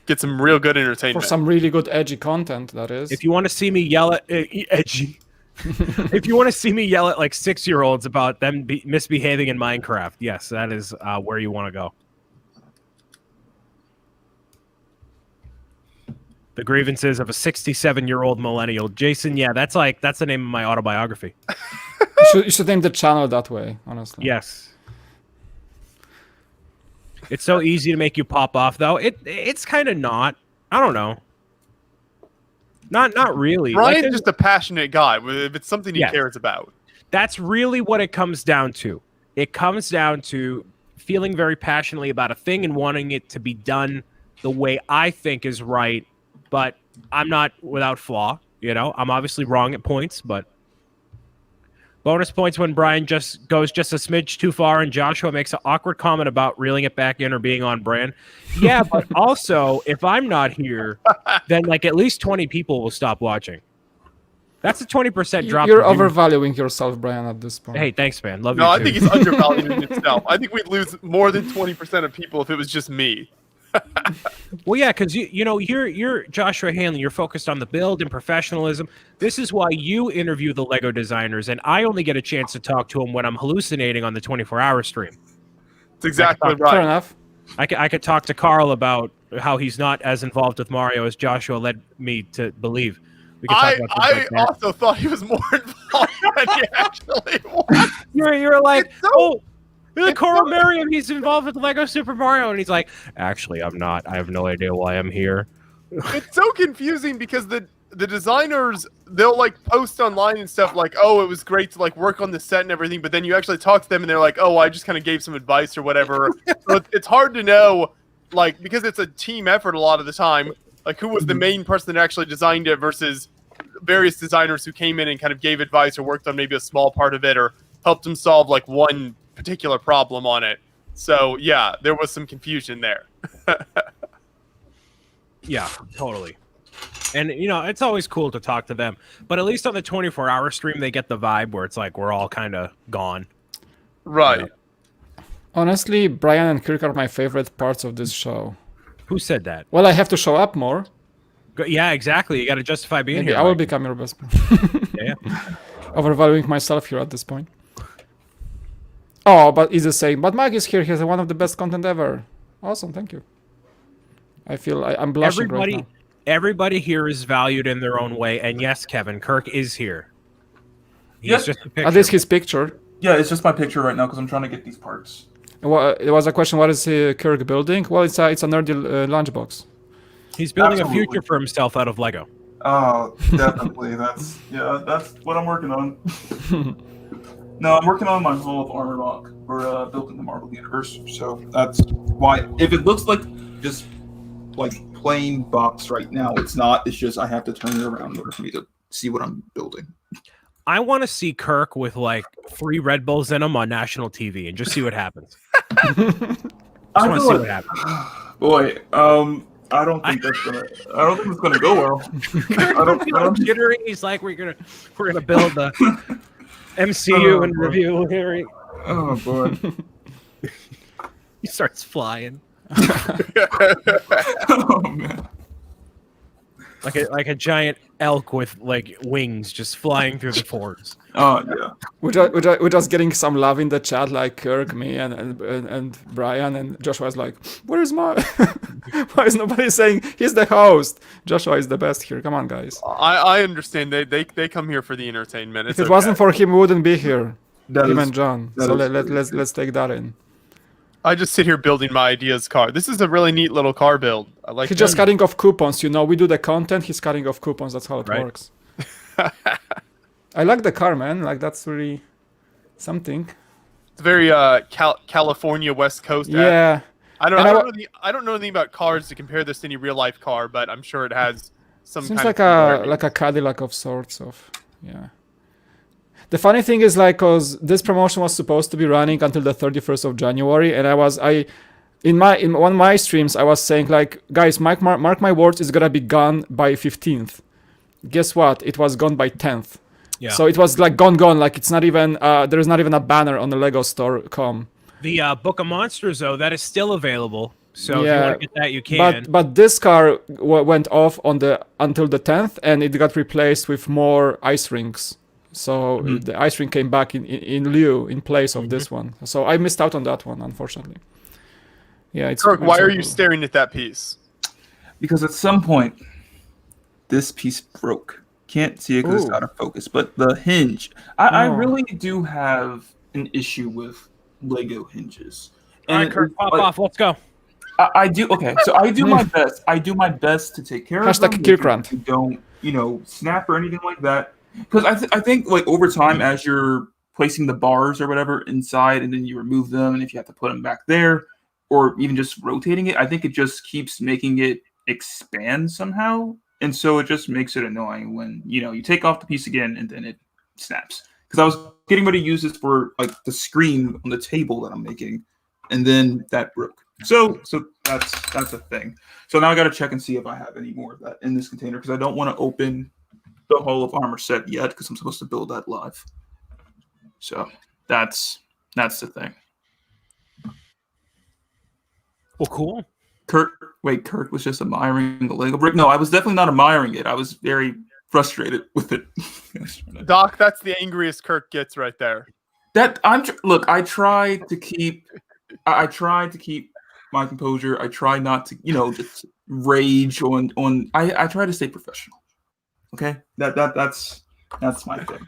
get some real good entertainment. For some really good edgy content, that is. If you want to see me yell at edgy, if you want to see me yell at like 6-year-olds about them misbehaving in Minecraft, yes, that is where you want to go. The grievances of a 67-year-old millennial. Jason, yeah, that's the name of my autobiography. You should name the channel that way, honestly. Yes. It's so easy to make you pop off, though. It's kind of not. I don't know. Not really. Brian's just a passionate guy. If it's something he cares about. That's really what it comes down to. It comes down to feeling very passionately about a thing and wanting it to be done the way I think is right. But I'm not without flaw. You know, I'm obviously wrong at points, but bonus points when Brian goes just a smidge too far and Joshua makes an awkward comment about reeling it back in or being on brand. Yeah, but also, if I'm not here, then like at least 20 people will stop watching. That's a 20% drop. You're overvaluing yourself, Brian, at this point. Hey, thanks, man. Love you. No, I think he's undervaluing himself. I think we'd lose more than 20% of people if it was just me. Well, yeah, because you're Joshua Hanlon. You're focused on the build and professionalism. This is why you interview the Lego designers, and I only get a chance to talk to them when I'm hallucinating on the 24-hour stream. That's exactly right. Fair enough. I could talk to Carl about how he's not as involved with Mario as Joshua led me to believe. We could talk about I also thought he was more involved than he actually was. You're like, Coral Merriam, he's involved with Lego Super Mario, and he's like, actually, I'm not. I have no idea why I'm here. It's so confusing because the designers, they'll like post online and stuff like, oh, it was great to like work on the set and everything, but then you actually talk to them and they're like, oh, I just kind of gave some advice or whatever. So it's hard to know, like, because it's a team effort a lot of the time, like who was the main person that actually designed it versus various designers who came in and kind of gave advice or worked on maybe a small part of it or helped them solve like one particular problem on it. So yeah, there was some confusion there. Yeah, totally. And it's always cool to talk to them, but at least on the 24-hour stream they get the vibe where it's like we're all kind of gone. Right. Honestly, Brian and Kirk are my favorite parts of this show. Who said that? Well, I have to show up more. Yeah, exactly. You got to justify being here. I will become your best friend. Yeah. Overvaluing myself here at this point. Oh, but he's the same. But Mike is here. He has one of the best content ever. Awesome, thank you. I feel I'm blushing right now. Everybody here is valued in their own way, and yes, Kevin, Kirk is here. Yes, just a picture. At least his picture. Yeah, it's just my picture right now because I'm trying to get these parts. Well, it was a question. What is Kirk building? Well, it's a nerdy lunchbox. He's building a future for himself out of Lego. Oh, definitely. that's what I'm working on. No, I'm working on my Hall of Armor mock for building the Marvel Universe. So that's why, if it looks like just like plain box right now, it's not. It's just I have to turn it around in order for me to see what I'm building. I want to see Kirk with like 3 Red Bulls in him on national TV and just see what happens. I want to see what happens. Boy, I don't think it's gonna go well. I don't Jittering. He's like, we're gonna build the MCU and review here. Oh boy. He starts flying. Oh man. Like a giant elk with like wings just flying through the forest. Oh yeah. We're just getting some love in the chat, like Kirk, me, and Brian, and Joshua is like, "Where is my? Why is nobody saying he's the host?" Joshua is the best here. Come on, guys. I understand. They come here for the entertainment. If it wasn't for him, we wouldn't be here. Him and John. So let's let's take that in. I just sit here building my ideas car. This is a really neat little car build. I like. He's just cutting off coupons. We do the content. He's cutting off coupons. That's how it works. I like the car, man. Like that's really something. It's very California West Coast. Yeah. I don't know anything about cars to compare this to any real life car, but I'm sure it has some. Seems kind like a Cadillac of sorts. Yeah. The funny thing is, like, cause this promotion was supposed to be running until the 31st of January, and in one of my streams I was saying, like, guys, mark my words, it's gonna be gone by 15th. Guess what? It was gone by 10th. Yeah. So it was like gone. Like it's not even there is not even a banner on the Lego store.com. The Book of Monsters, though, that is still available. So if you want to get that, you can. But this car went off until the 10th, and it got replaced with more ice rinks. So the ice rink came back in place of this one. So I missed out on that one, unfortunately. Yeah, it's Kirk, why are you staring at that piece? Because at some point, this piece broke. Can't see it because it's out of focus. But the hinge, I really do have an issue with Lego hinges. All right, Kirk, pop off. Let's go. I do. Okay, so I do my best. I do my best to take care of them. #KirkRant. Don't, snap or anything like that. Because I think like over time, as you're placing the bars or whatever inside, and then you remove them, and if you have to put them back there, or even just rotating it, I think it just keeps making it expand somehow, and so it just makes it annoying when you take off the piece again and then it snaps. Because I was getting ready to use this for like the screen on the table that I'm making, and then that broke. So that's a thing. So now I got to check and see if I have any more of that in this container because I don't want to open the Hall of Armor set yet because I'm supposed to build that live. So that's the thing. Well, cool. Kirk was just admiring the Lego brick. No, I was definitely not admiring it. I was very frustrated with it. Doc, that's the angriest Kirk gets right there. I try to keep my composure. I try not to, just rage on. I try to stay professional. Okay, that's my thing.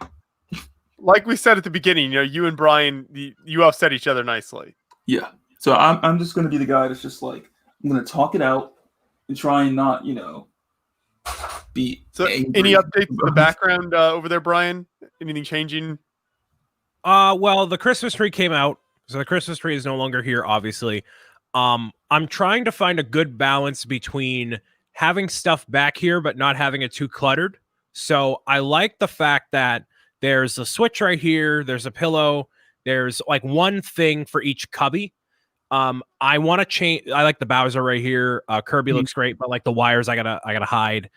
Like we said at the beginning, you and Brian, you offset each other nicely. Yeah. So I'm just gonna be the guy that's just like I'm gonna talk it out and try and not be. So angry. Any updates in the background over there, Brian? Anything changing? Well, the Christmas tree came out, so the Christmas tree is no longer here. Obviously, I'm trying to find a good balance between having stuff back here but not having it too cluttered. So I like the fact that there's a switch right here, there's a pillow, there's like one thing for each cubby. I want to change. I like the Bowser right here. Kirby looks great, but like the wires I gotta hide.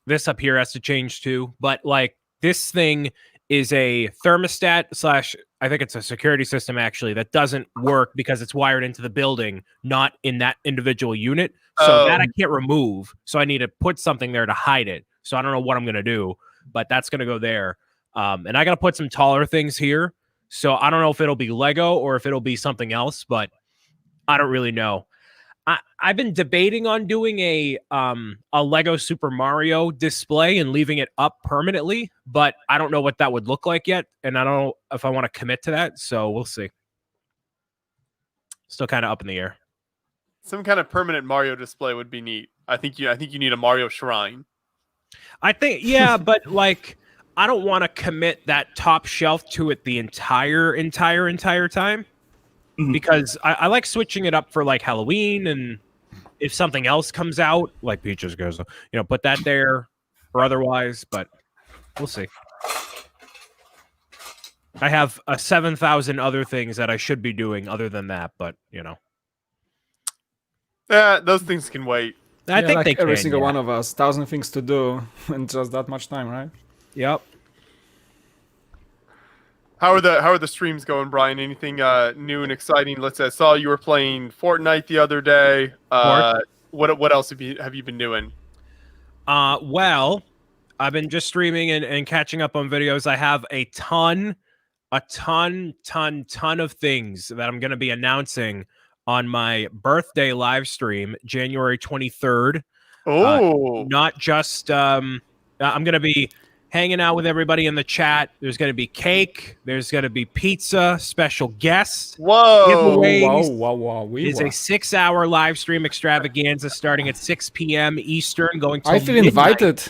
This up here has to change too. But like this thing is a thermostat / I think it's a security system actually that doesn't work because it's wired into the building, not in that individual unit. So that I can't remove. So I need to put something there to hide it. So I don't know what I'm gonna do, but that's gonna go there. And I gotta put some taller things here. So I don't know if it'll be Lego or if it'll be something else, but I don't really know. I've been debating on doing a Lego Super Mario display and leaving it up permanently, but I don't know what that would look like yet, and I don't know if I want to commit to that. So we'll see. Still kind of up in the air. Some kind of permanent Mario display would be neat. I think you need a Mario shrine. I think, yeah, but like I don't want to commit that top shelf to it the entire time. Because I like switching it up for like Halloween, and if something else comes out, like Peaches goes, put that there or otherwise, but we'll see. I have 7,000 other things that I should be doing other than that, but Yeah, those things can wait. I think like they can, every single one of us, 1,000 things to do in just that much time, right? Yep. How are the streams going, Brian? Anything new and exciting? I saw you were playing Fortnite the other day. What else have you been doing? Well, I've been just streaming and catching up on videos. I have a ton of things that I'm going to be announcing on my birthday live stream, January 23rd. Oh, not just I'm going to be hanging out with everybody in the chat. There's going to be cake. There's going to be pizza, special guests. Whoa. Wow. It's a 6-hour live stream extravaganza starting at 6 p.m. Eastern, going to I feel invited.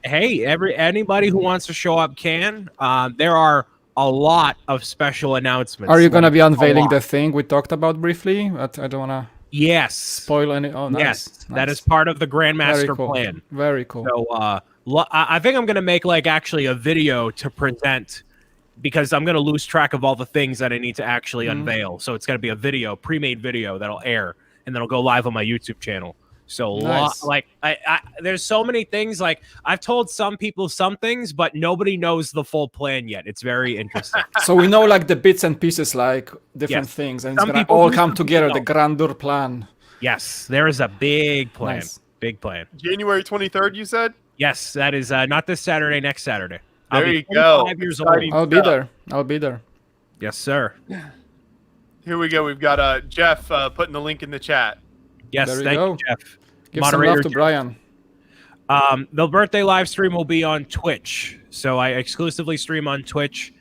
Hey, anybody who wants to show up can. There are a lot of special announcements. Are you going to be unveiling the thing we talked about briefly? I don't want to spoil any. Oh, nice. Yes, that is part of the Grandmaster plan. Very cool. So, I think I'm going to make actually a video to present, because I'm going to lose track of all the things that I need to actually unveil. So it's going to be a video, pre-made video that'll air, and then it'll go live on my YouTube channel. So nice. There's so many things. Like I've told some people some things, but nobody knows the full plan yet. It's very interesting. So we know the bits and pieces, different things, and it's going to all come together, the grandeur plan. Yes, there is a big plan. Nice. Big plan. January 23rd, you said? Yes, that is not this Saturday, next Saturday. There you go. Years old. I'll be there. Yes, sir. Here we go. We've got Jeff putting the link in the chat. Yes, thank you, Jeff. Give some love to Brian. The birthday live stream will be on Twitch, so I exclusively stream on Twitch.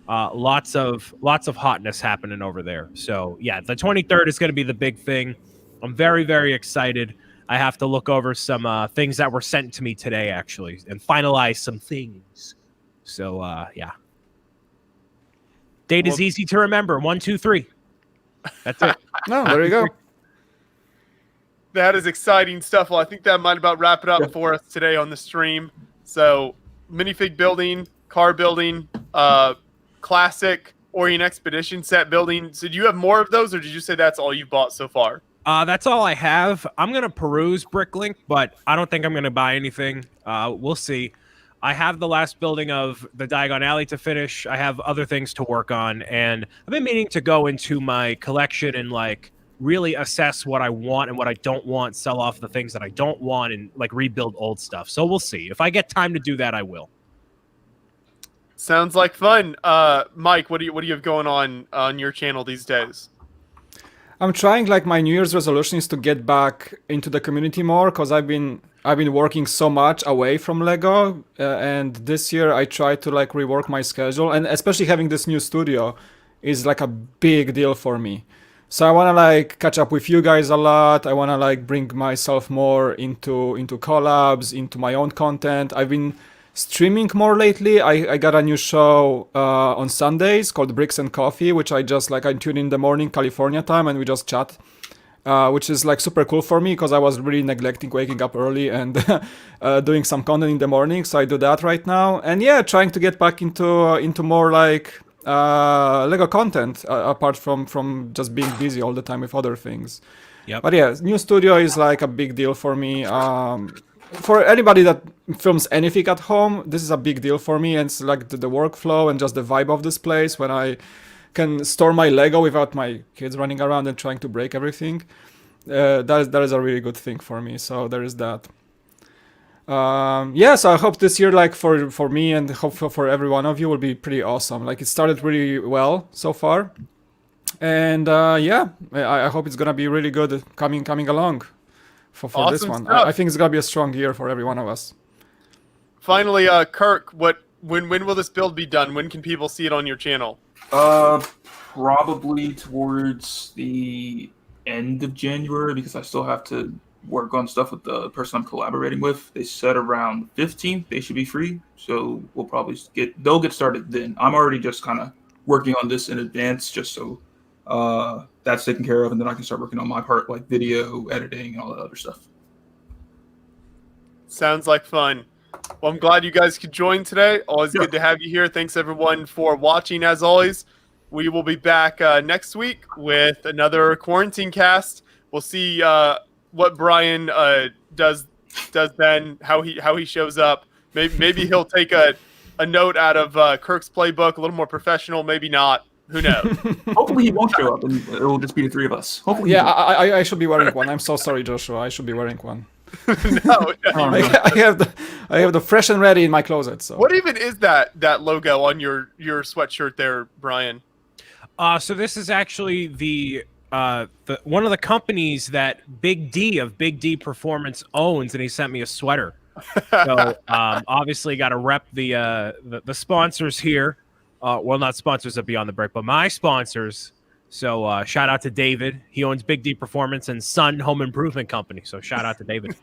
Lots of hotness happening over there. So yeah, the 23rd is going to be the big thing. I'm very, very excited. I have to look over some things that were sent to me today, actually, and finalize some things. So, yeah. Date is easy to remember. 1, 2, 3. That's it. No, there you go. That is exciting stuff. Well, I think that might about wrap it up for us today on the stream. So, minifig building, car building, classic Orient Expedition set building. So, do you have more of those, or did you say that's all you've bought so far? That's all I have. I'm going to peruse Bricklink, but I don't think I'm going to buy anything. We'll see. I have the last building of the Diagon Alley to finish. I have other things to work on, and I've been meaning to go into my collection and really assess what I want and what I don't want, sell off the things that I don't want, and rebuild old stuff. So we'll see. If I get time to do that, I will. Sounds like fun. Mike, what do you have going on your channel these days? I'm trying my New Year's resolution is to get back into the community more, because I've been working so much away from Lego, and this year I try to rework my schedule, and especially having this new studio is a big deal for me. So I want to catch up with you guys a lot. I want to bring myself more into collabs, into my own content. I've been streaming more lately. I got a new show on Sundays called Bricks and Coffee, which I just I tune in the morning California time, and we just chat, which is super cool for me, because I was really neglecting waking up early and doing some content in the morning. So I do that right now, and yeah, trying to get back into more Lego content, apart from just being busy all the time with other things. Yep. But yeah, new studio is a big deal for me. For anybody that films anything at home, this is a big deal for me, and it's the workflow and just the vibe of this place when I can store my Lego without my kids running around and trying to break everything. That is a really good thing for me. So there is that. Yeah, so I hope this year, like for me and hope for every one of you, will be pretty awesome. Like it started really well so far, and yeah, I hope it's gonna be really good coming along for Awesome this one. stuff. I think it's gonna be a strong year for every one of us. Finally, Kirk, when will this build be done? When can people see it on your channel? Probably towards the end of January, because I still have to work on stuff with the person I'm collaborating with. They said around 15th they should be free, so we'll probably they'll get started then. I'm already just kind of working on this in advance, just so that's taken care of, and then I can start working on my part, like video editing and all that other stuff. Sounds like fun. Well, I'm glad you guys could join today. Always good to have you here. Thanks everyone for watching. As always, we will be back next week with another quarantine cast. We'll see what Brian does then, how he shows up. Maybe he'll take a note out of Kirk's playbook, a little more professional. Maybe not. Who knows? Hopefully he won't show up, and it will just be the three of us. Hopefully. Yeah, I should be wearing one. I'm so sorry, Joshua. I should be wearing one. No. I have the fresh and ready in my closet. So what even is that logo on your sweatshirt there, Brian? So this is actually the one of the companies that Big D of Big D Performance owns, and he sent me a sweater. So obviously got to rep the sponsors here. Well, not sponsors of Beyond the Break, but my sponsors. So shout out to David. He owns Big D Performance and Sun Home Improvement Company. So shout out to David.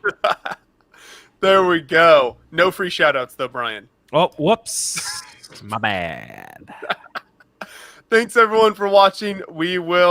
There we go. No free shout outs though, Brian. Oh, whoops. My bad. Thanks everyone for watching. We will